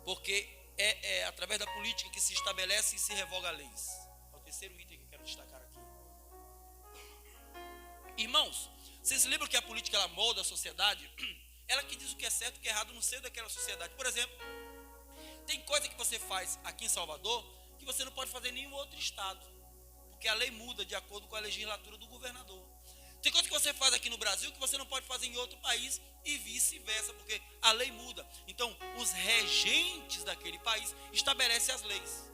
porque é através da política que se estabelece e se revoga leis. É o terceiro item que eu quero destacar aqui. Irmãos, vocês se lembram que a política ela molda a sociedade? Ela que diz o que é certo e o que é errado no seio daquela sociedade. Por exemplo, tem coisa que você faz aqui em Salvador que você não pode fazer em nenhum outro estado, porque a lei muda de acordo com a legislatura do governador. Tem coisa que você faz aqui no Brasil que você não pode fazer em outro país e vice-versa, porque a lei muda. Então, os regentes daquele país estabelecem as leis.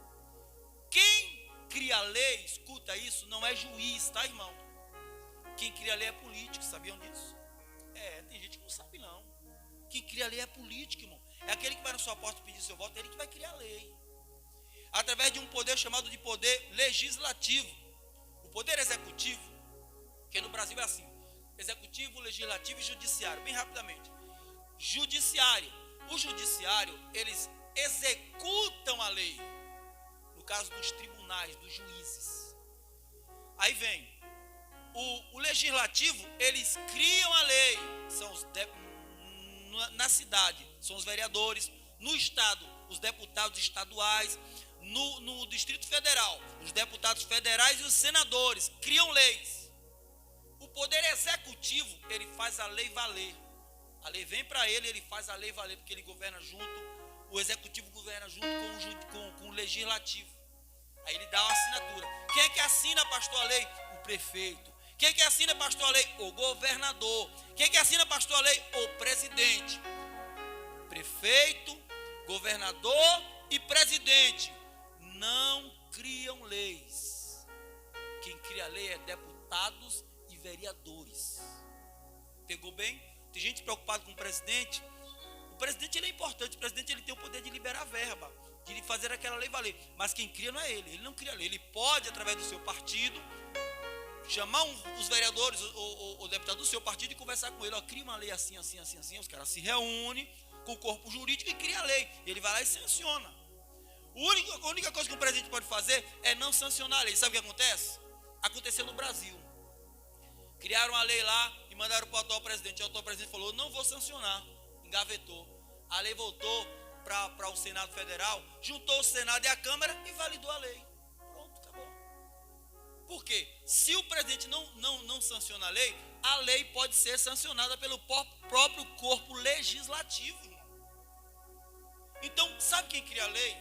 Quem cria a lei, escuta isso, não é juiz, tá, irmão? Quem cria a lei é político, sabiam disso? Tem gente que não sabe, não. Quem cria a lei é político, irmão. É aquele que vai na sua porta pedir seu voto, é ele que vai criar a lei. Através de um poder chamado de poder legislativo. O poder executivo, que no Brasil é assim, executivo, legislativo e judiciário, bem rapidamente. Judiciário. O judiciário, eles executam a lei. No caso dos tribunais, dos juízes. Aí vem o legislativo, eles criam a lei. São na cidade, são os vereadores. No estado, os deputados estaduais. No Distrito Federal, os deputados federais e os senadores criam leis. O poder executivo, ele faz a lei valer. A lei vem para ele, ele faz a lei valer, porque ele governa junto, o executivo governa junto com o legislativo. Aí ele dá uma assinatura. Quem é que assina, pastor, a lei? O prefeito. Quem é que assina, pastor, a lei? O governador. Quem é que assina, pastor, a lei? O presidente. Prefeito, governador e presidente não criam leis. Quem cria a lei é deputados e vereadores. Pegou bem? Tem gente preocupada com o presidente. O presidente ele é importante. O presidente ele tem o poder de liberar verba. de fazer aquela lei valer. Mas quem cria não é ele não cria a lei. Ele pode, através do seu partido, chamar os vereadores ou deputados do seu partido e conversar com ele. Ó, cria uma lei assim, assim, assim, assim. Os caras se reúnem com o corpo jurídico e cria a lei. Ele vai lá e sanciona. A única coisa que o presidente pode fazer é não sancionar a lei. Sabe o que acontece? Aconteceu no Brasil. Criaram a lei lá e mandaram para o atual presidente. O atual presidente falou, não vou sancionar. Engavetou. A lei voltou para o Senado Federal, juntou o Senado e a Câmara e validou a lei. Pronto, acabou. Por quê? Se o presidente não sanciona a lei pode ser sancionada pelo próprio corpo legislativo. Então, sabe quem cria a lei?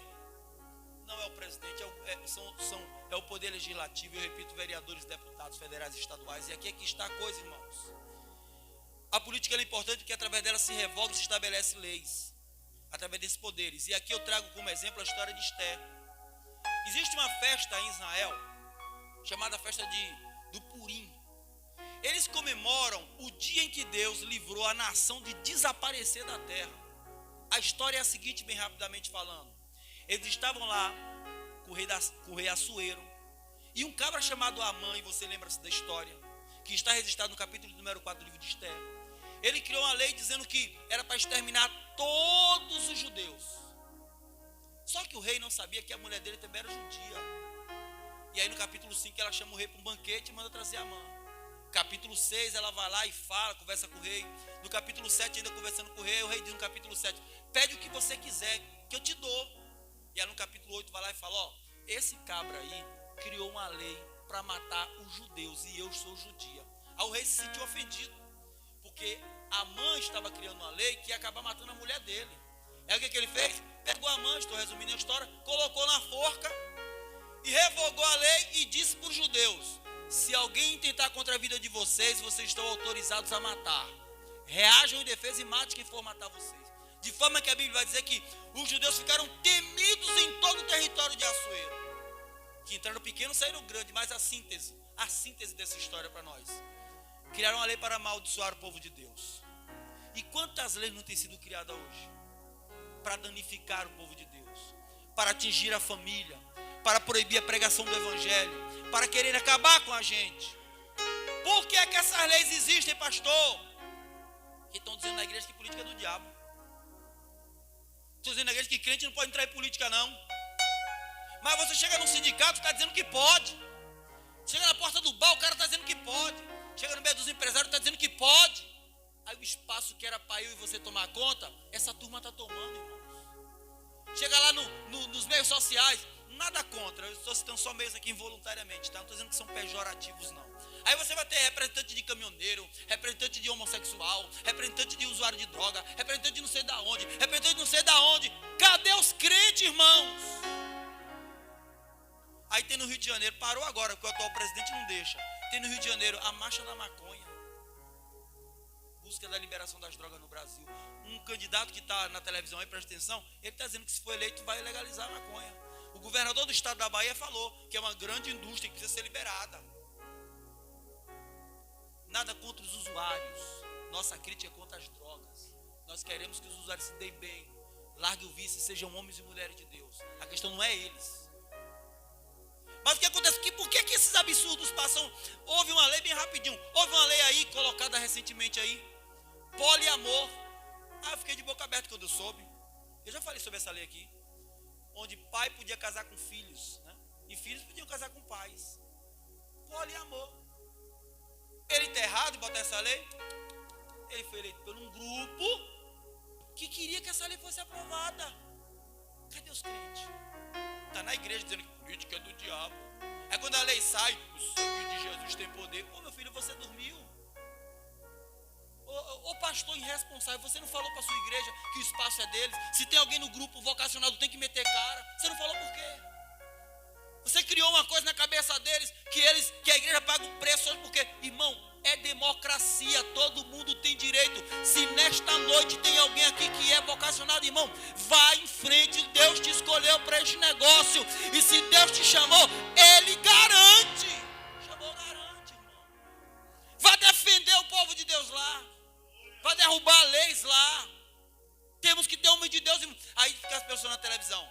Não é o presidente, é o poder legislativo, eu repito, vereadores, deputados federais e estaduais. E aqui é que está a coisa, irmãos. A política é importante porque através dela se revoga e se estabelece leis, através desses poderes. E aqui eu trago como exemplo a história de Esther. Existe uma festa em Israel, chamada festa do Purim. Eles comemoram o dia em que Deus livrou a nação de desaparecer da terra. A história é a seguinte, bem rapidamente falando. Eles estavam lá com o rei Assuero, e um cabra chamado Amã, e você lembra-se da história, que está registrado no capítulo número 4 do livro de Esther. Ele criou uma lei dizendo que era para exterminar todos os judeus. Só que o rei não sabia que a mulher dele também era judia. E aí no capítulo 5 ela chama o rei para um banquete e manda trazer Amã. Capítulo 6 ela vai lá e fala, conversa com o rei. No capítulo 7 ainda conversando com o rei diz no capítulo 7, pede o que você quiser que eu te dou. E aí no capítulo 8 vai lá e fala, ó, esse cabra aí criou uma lei para matar os judeus e eu sou judia. Aí o rei se sentiu ofendido, porque Amã estava criando uma lei que ia acabar matando a mulher dele. Aí o que ele fez? Pegou Amã, estou resumindo a história, colocou na forca e revogou a lei e disse para os judeus, se alguém tentar contra a vida de vocês, vocês estão autorizados a matar. Reajam em defesa e mate quem for matar vocês. De forma que a Bíblia vai dizer que os judeus ficaram temidos em todo o território de Assuero. Que entraram pequeno, saíram grande, mas a síntese dessa história para nós. Criaram uma lei para amaldiçoar o povo de Deus. E quantas leis não têm sido criadas hoje? Para danificar o povo de Deus, para atingir a família, para proibir a pregação do evangelho, para querer acabar com a gente. Por que é que essas leis existem, pastor? Que estão dizendo na igreja que política é do diabo. Estou dizendo na igreja que crente não pode entrar em política, não. Mas você chega num sindicato, está dizendo que pode. Chega na porta do bar, o cara está dizendo que pode. Chega no meio dos empresários, está dizendo que pode. Aí o espaço que era para eu e você tomar conta, essa turma está tomando, irmãos. Chega lá nos meios sociais, nada contra. Eu estou citando só meios aqui involuntariamente, tá? Não estou dizendo que são pejorativos, não. Aí você vai ter representante de caminhoneiro, representante de homossexual, representante de usuário de droga, representante de não sei da onde, representante de não sei da onde. Cadê os crentes, irmãos? Aí tem no Rio de Janeiro, parou agora, porque o atual presidente não deixa. Tem no Rio de Janeiro a marcha da maconha. Busca da liberação das drogas no Brasil. Um candidato que está na televisão aí, presta atenção, ele está dizendo que se for eleito vai legalizar a maconha. O governador do estado da Bahia falou que é uma grande indústria que precisa ser liberada. Nada contra os usuários. Nossa crítica é contra as drogas. Nós queremos que os usuários se deem bem, larguem o vício e sejam homens e mulheres de Deus. A questão não é eles. Mas o que acontece? Por que esses absurdos passam? Houve uma lei bem rapidinho. Houve uma lei aí, colocada recentemente aí. Poliamor. Eu fiquei de boca aberta quando eu soube. Eu já falei sobre essa lei aqui. Onde pai podia casar com filhos, né? E filhos podiam casar com pais. Poliamor. Ele está errado em botar essa lei? Ele foi eleito por um grupo que queria que essa lei fosse aprovada. Cadê os crentes? Está na igreja dizendo que política é do diabo. É quando a lei sai, o sangue de Jesus tem poder. Ô meu filho, você dormiu? Ô pastor irresponsável, você não falou para sua igreja que o espaço é deles? Se tem alguém no grupo vocacionado, tem que meter cara. Você não falou por quê? Você criou uma coisa na cabeça deles, que a igreja paga um preço hoje, porque, irmão, é democracia, todo mundo tem direito. Se nesta noite tem alguém aqui que é vocacionado, irmão, vá em frente, Deus te escolheu para este negócio, e se Deus te chamou, Ele garante. Chamou, garante, irmão. Vá defender o povo de Deus lá, vá derrubar leis lá. Temos que ter homem de Deus, irmão. Aí fica as pessoas na televisão,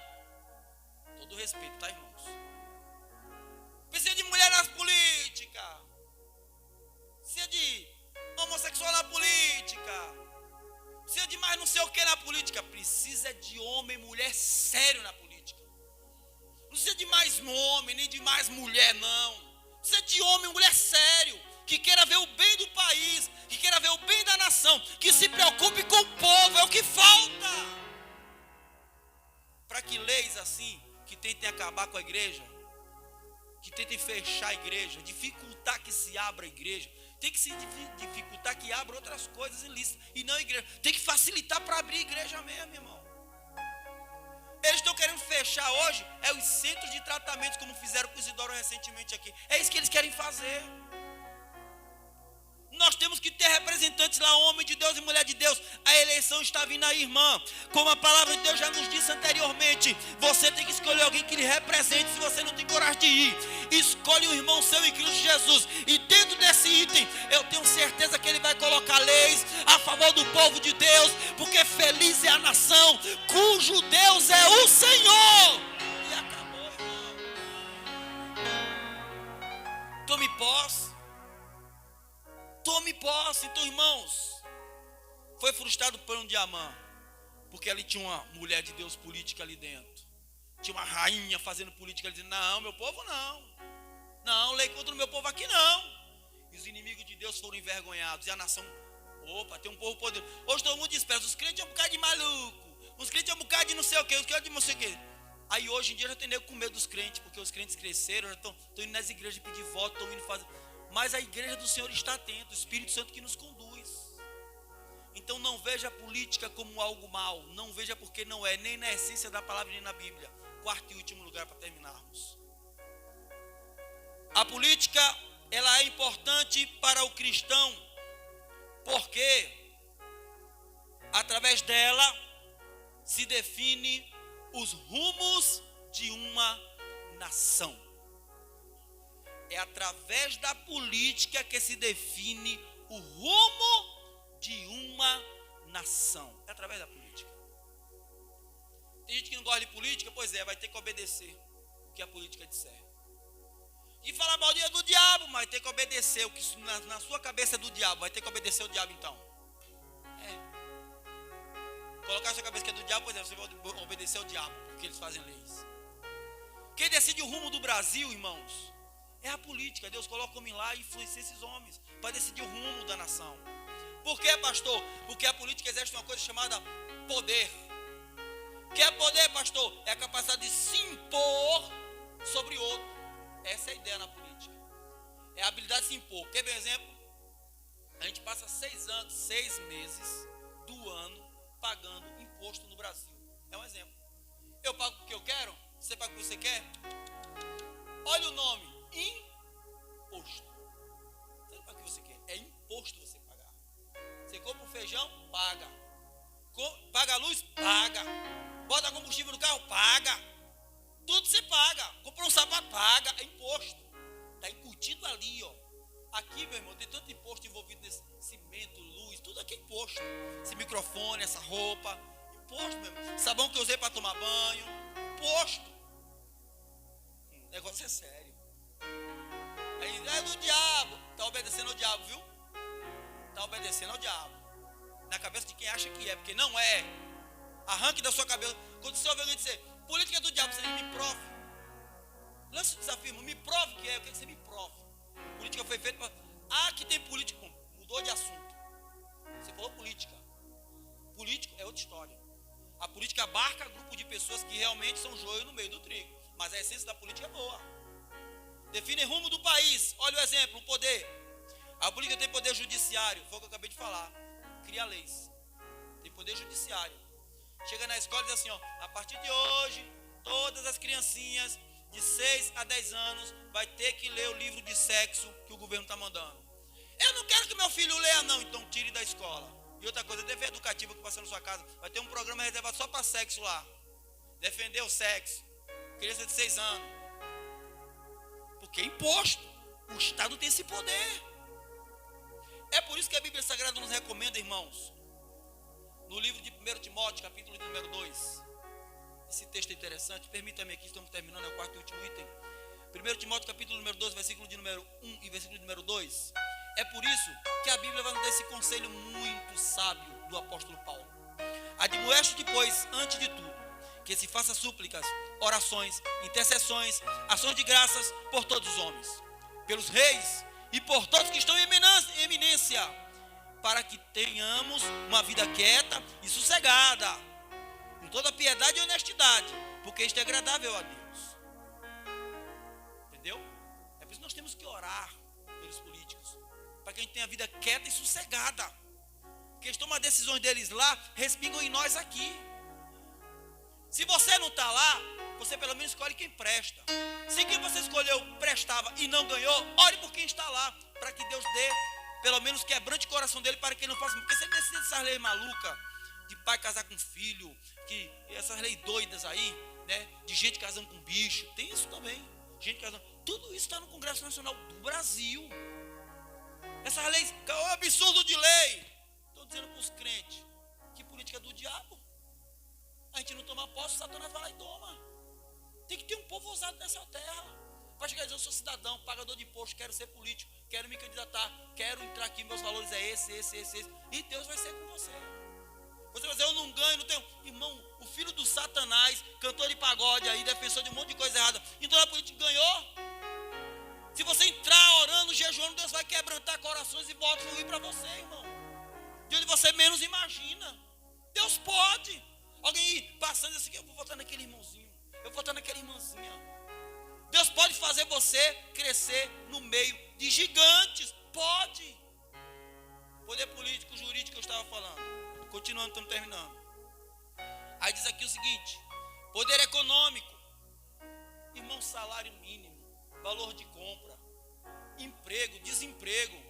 respeito, tá, irmãos? Precisa de mulher nas políticas. Precisa de homossexual na política. Precisa de mais não sei o que na política. Precisa de homem e mulher sério na política. Não precisa de mais homem, nem de mais mulher, não. Precisa de homem e mulher sério, que queira ver o bem do país, que queira ver o bem da nação, que se preocupe com o povo, é o que falta. Para que leis assim, que tentem acabar com a igreja, que tentem fechar a igreja, dificultar que se abra a igreja, tem que se dificultar que abra outras coisas ilícitas, e não a igreja, tem que facilitar para abrir a igreja mesmo, irmão. Eles estão querendo fechar hoje, os centros de tratamento, como fizeram com o Isidoro recentemente aqui, é isso que eles querem fazer. Nós temos que ter representantes lá, homem de Deus e mulher de Deus. A eleição está vindo aí, irmã. Como a palavra de Deus já nos disse anteriormente, você tem que escolher alguém que lhe represente. Se você não tem coragem de ir, escolhe um irmão seu em Cristo Jesus. E dentro desse item, eu tenho certeza que ele vai colocar leis a favor do povo de Deus, porque feliz é a nação cujo Deus é o Senhor. E acabou, irmão. Tome posse. Tome posse. Então, irmãos, foi frustrado o plano de Amã, porque ali tinha uma mulher de Deus política ali dentro. Tinha uma rainha fazendo política ali, dizendo, não, meu povo não. Não, lei contra o meu povo aqui não. E os inimigos de Deus foram envergonhados. E a nação, opa, tem um povo poderoso. Hoje todo mundo dispersa. Os crentes é um bocado de maluco. Os crentes é um bocado de não sei o quê. Os crentes de não sei o quê. Aí hoje em dia já tem nego com medo dos crentes, porque os crentes cresceram, já estão indo nas igrejas pedir voto, estão indo fazer... Mas a igreja do Senhor está atenta, o Espírito Santo que nos conduz. Então não veja a política como algo mal. Não veja, porque não é, nem na essência da palavra, nem na Bíblia. Quarto e último lugar para terminarmos. A política, ela é importante para o cristão, porque através dela se define os rumos de uma nação. É através da política que se define o rumo de uma nação. É através da política. Tem gente que não gosta de política, pois é, vai ter que obedecer o que a política disser. E falar mal do diabo, mas tem que obedecer o que na sua cabeça é do diabo, vai ter que obedecer o diabo então. Colocar na sua cabeça que é do diabo, pois é, você vai obedecer ao diabo, porque eles fazem leis. Quem decide o rumo do Brasil, irmãos, é a política. Deus coloca homem lá e influencia esses homens para decidir o rumo da nação. Por quê, pastor? Porque a política exerce uma coisa chamada poder. O que é poder, pastor? É a capacidade de se impor sobre outro. Essa é a ideia na política. É a habilidade de se impor. Quer ver um exemplo? A gente passa 6 meses do ano pagando imposto no Brasil. É um exemplo. Eu pago porque eu quero, você paga porque você quer. Olha o nome. Imposto. Você não paga o que você quer, é imposto você pagar. Você compra um feijão, paga. Paga a luz, paga. Bota combustível no carro, paga. Tudo você paga. Comprou um sapato, paga. É imposto. Está incutido ali, ó. Aqui, meu irmão, tem tanto imposto envolvido nesse cimento, luz, tudo aqui é imposto. Esse microfone, essa roupa, imposto, meu irmão. Sabão que eu usei para tomar banho, imposto. O negócio é sério. Aí é do diabo. Está obedecendo ao diabo, viu? Está obedecendo ao diabo. Na cabeça de quem acha que é, porque não é. Arranque da sua cabeça. Quando você ouve alguém dizer, política é do diabo, você diz, me prove. Lance o desafio, me prove que é. Eu quero que você me prove. Política foi feita para... Ah, que tem político. Mudou de assunto. Você falou política. Político é outra história. A política abarca grupo de pessoas que realmente são joio no meio do trigo. Mas a essência da política é boa. Define rumo do país. Olha o exemplo, o poder. A política tem poder judiciário. Foi o que eu acabei de falar. Cria leis. Tem poder judiciário. Chega na escola e diz assim, ó, a partir de hoje, todas as criancinhas de 6 a 10 anos vai ter que ler o livro de sexo que o governo está mandando. Eu não quero que meu filho leia não, então tire da escola. E outra coisa, dever educativo que passa na sua casa, vai ter um programa reservado só para sexo lá. Defender o sexo. Criança de 6 anos. Porque é imposto. O Estado tem esse poder. É por isso que a Bíblia Sagrada nos recomenda, irmãos, no livro de 1 Timóteo, capítulo de número 2, Esse texto é interessante, permita-me aqui, estamos terminando, é o quarto e último item. 1 Timóteo capítulo número 12, versículo de número 1 e versículo de número 2. É por isso que a Bíblia vai nos dar esse conselho muito sábio do apóstolo Paulo. Admoeste, pois, antes de tudo, que se faça súplicas, orações, intercessões, ações de graças por todos os homens, pelos reis e por todos que estão em eminência, para que tenhamos uma vida quieta e sossegada, com toda piedade e honestidade, porque isto é agradável a Deus. Entendeu? É por isso que nós temos que orar pelos políticos, para que a gente tenha a vida quieta e sossegada. Porque eles tomam as decisões deles lá, respingam em nós aqui. Se você não está lá, você pelo menos escolhe quem presta. Se quem você escolheu prestava e não ganhou, ore por quem está lá, para que Deus dê, pelo menos quebrante o coração dele, para que ele não faça. Porque se ele decide essas leis malucas, de pai casar com filho, que essas leis doidas aí, né, de gente casando com bicho, tem isso também, gente casando, tudo isso está no Congresso Nacional do Brasil. Essas leis, é um absurdo de lei. Estou dizendo para os crentes, que política é do diabo. A gente não toma posse, Satanás vai lá e toma. Tem que ter um povo ousado nessa terra, para chegar e dizer, eu sou cidadão, pagador de imposto, quero ser político, quero me candidatar, quero entrar aqui, meus valores é esse, e Deus vai ser com você. Você vai dizer, eu não ganho, não tenho. Irmão, o filho do Satanás, cantor de pagode aí, defensor de um monte de coisa errada, então a política ganhou. Se você entrar orando, jejuando, Deus vai quebrantar corações e votos fluir para você, irmão. De onde você menos imagina. Deus pode. Alguém passando assim, eu vou votar naquele irmãozinho, eu vou votar naquela irmãzinha. Deus pode fazer você crescer no meio de gigantes. Pode. Poder político, jurídico que eu estava falando. Continuando, estamos terminando. Aí diz aqui o seguinte: poder econômico, irmão, salário mínimo, valor de compra, emprego, desemprego,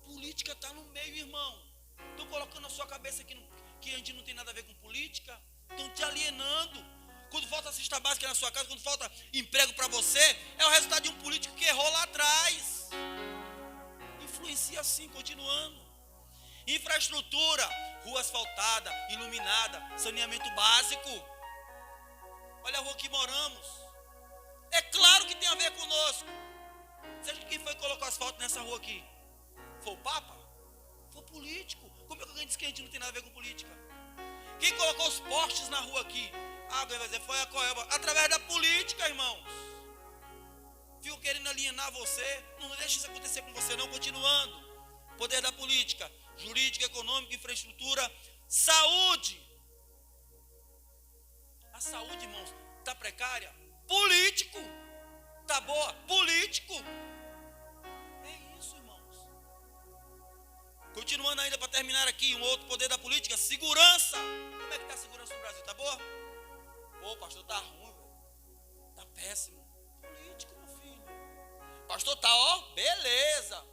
política está no meio, irmão. Estão colocando na sua cabeça que a gente não tem nada a ver com política, estão te alienando. Quando falta cesta básica na sua casa, quando falta emprego para você, é o resultado de um político que errou lá atrás. Influencia assim, continuando. Infraestrutura, rua asfaltada, iluminada, saneamento básico. Olha a rua que moramos. É claro que tem a ver conosco. Você acha que quem foi que colocou asfalto nessa rua aqui? Foi o Papa? Foi o político. Como é que alguém diz que a gente não tem nada a ver com política? Quem colocou os postes na rua aqui? Alguém vai dizer, foi a Coelba. Através da política, irmãos. Fico querendo alienar você. Não deixe isso acontecer com você, não. Continuando. Poder da política, jurídica, econômica, infraestrutura, saúde. A saúde, irmãos, está precária? Político. Está boa? Político. É isso, irmãos. Continuando ainda para terminar aqui, um outro poder da política, segurança. Como é que está a segurança no Brasil? Está boa? Pô, pastor, está ruim, velho. Está péssimo. Político, meu filho. Pastor, está, ó, beleza.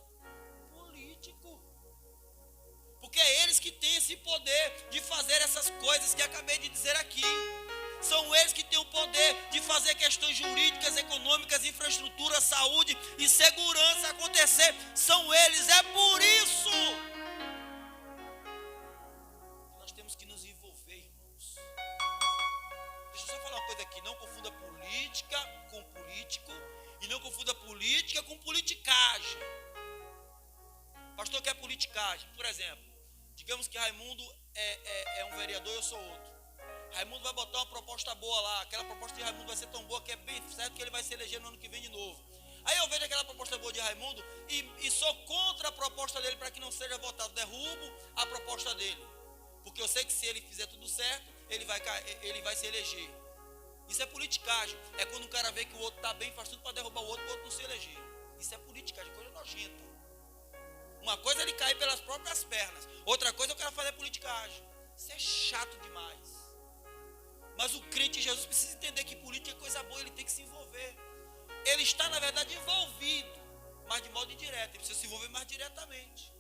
Porque é eles que têm esse poder de fazer essas coisas que acabei de dizer aqui. São eles que têm o poder de fazer questões jurídicas, econômicas, infraestrutura, saúde e segurança acontecer. São eles, é por isso que nós temos que nos envolver, irmãos. Deixa eu só falar uma coisa aqui, não confunda política com político e não confunda política com politicagem. Pastor, quer politicagem? Por exemplo, digamos que Raimundo é um vereador e eu sou outro. Raimundo vai botar uma proposta boa lá. Aquela proposta de Raimundo vai ser tão boa que é bem certo que ele vai se eleger no ano que vem de novo. Aí eu vejo aquela proposta boa de Raimundo e sou contra a proposta dele para que não seja votado. Derrubo a proposta dele. Porque eu sei que se ele fizer tudo certo, ele vai se eleger. Isso é politicagem. É quando o cara vê que o outro está bem, faz tudo para derrubar o outro não se eleger. Isso é politicagem, coisa nojenta. Uma coisa é ele cair pelas próprias pernas. Outra coisa é o cara fazer politicagem. Isso é chato demais. Mas o crente de Jesus precisa entender que política é coisa boa, ele tem que se envolver. Ele está, na verdade, envolvido, mas de modo indireto. Ele precisa se envolver mais diretamente.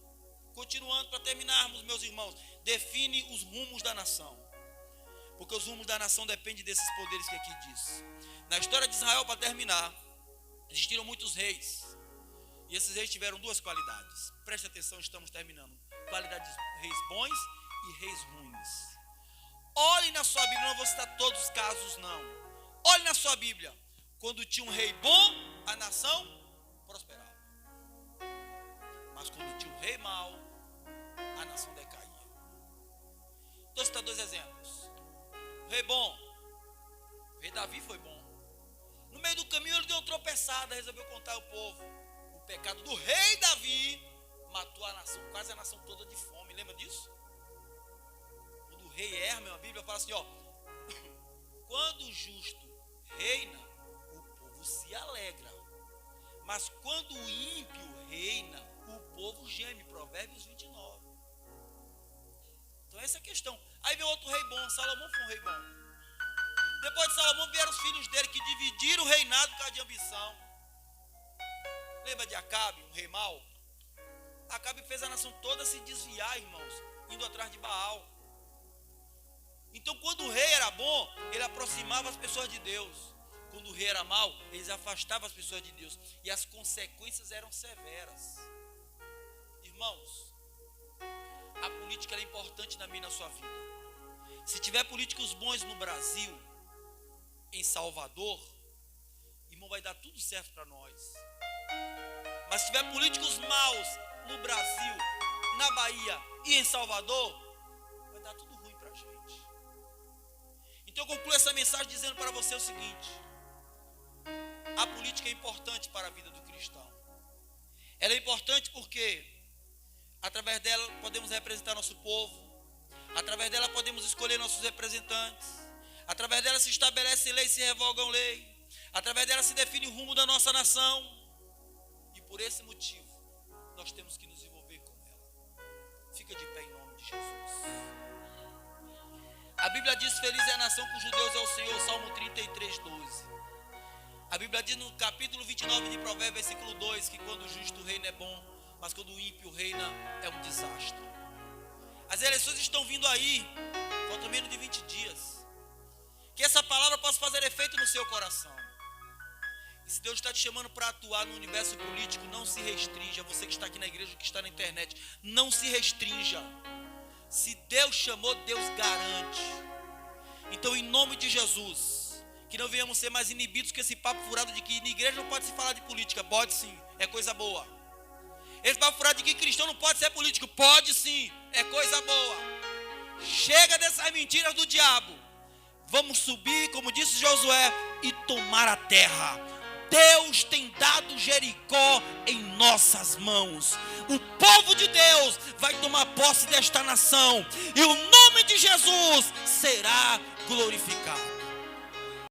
Continuando, para terminarmos, meus irmãos, define os rumos da nação. Porque os rumos da nação dependem desses poderes que aqui diz. Na história de Israel, para terminar, existiram muitos reis. E esses reis tiveram duas qualidades. Preste atenção, estamos terminando. Qualidades, reis bons e reis ruins. Olhe na sua Bíblia, não vou citar todos os casos não. Olhe na sua Bíblia. Quando tinha um rei bom, a nação prosperava. Mas quando tinha um rei mau, a nação decaía. Então citar dois exemplos. O rei bom, o rei Davi foi bom. No meio do caminho ele deu uma tropeçada, resolveu contar ao povo. O pecado do rei Davi matou a nação, quase a nação toda de fome. Lembra disso? Quando o rei erra, a Bíblia fala assim, ó. Quando o justo reina, o povo se alegra. Mas quando o ímpio reina, o povo geme. Provérbios 29. Então essa é a questão. Aí veio outro rei bom. Salomão foi um rei bom. Depois de Salomão vieram os filhos dele que dividiram o reinado por causa de ambição. Lembra de Acabe, um rei mau? Acabe fez a nação toda se desviar, irmãos, indo atrás de Baal. Então quando o rei era bom, ele aproximava as pessoas de Deus. Quando o rei era mau, eles afastavam as pessoas de Deus. E as consequências eram severas. Irmãos, a política é importante na minha e na sua vida. Se tiver políticos bons no Brasil, em Salvador, irmão, vai dar tudo certo para nós. Mas se tiver políticos maus no Brasil, na Bahia e em Salvador, vai dar tudo ruim para a gente. Então eu concluo essa mensagem dizendo para você o seguinte: a política é importante para a vida do cristão. Ela é importante porque através dela podemos representar nosso povo, através dela podemos escolher nossos representantes, através dela se estabelecem leis, se revogam lei, através dela se define o rumo da nossa nação. E por esse motivo nós temos que nos envolver com ela. Fica de pé em nome de Jesus. A Bíblia diz: feliz é a nação cujo Deus é o Senhor, Salmo 33, 12. A Bíblia diz no capítulo 29 de Provérbios, versículo 2, que quando o justo reina é bom, mas quando o ímpio reina é um desastre. As eleições estão vindo aí, faltam menos de 20 dias. Que essa palavra possa fazer efeito no seu coração. E se Deus está te chamando para atuar no universo político, não se restrinja. Você que está aqui na igreja, que está na internet, não se restrinja. Se Deus chamou, Deus garante. Então, em nome de Jesus, que não venhamos ser mais inibidos com esse papo furado de que na igreja não pode se falar de política. Pode sim, é coisa boa. Esse papo furado de que cristão não pode ser político. Pode sim, é coisa boa. Chega dessas mentiras do diabo. Vamos subir, como disse Josué, e tomar a terra. Deus tem dado Jericó em nossas mãos. O povo de Deus vai tomar posse desta nação. E o nome de Jesus será glorificado.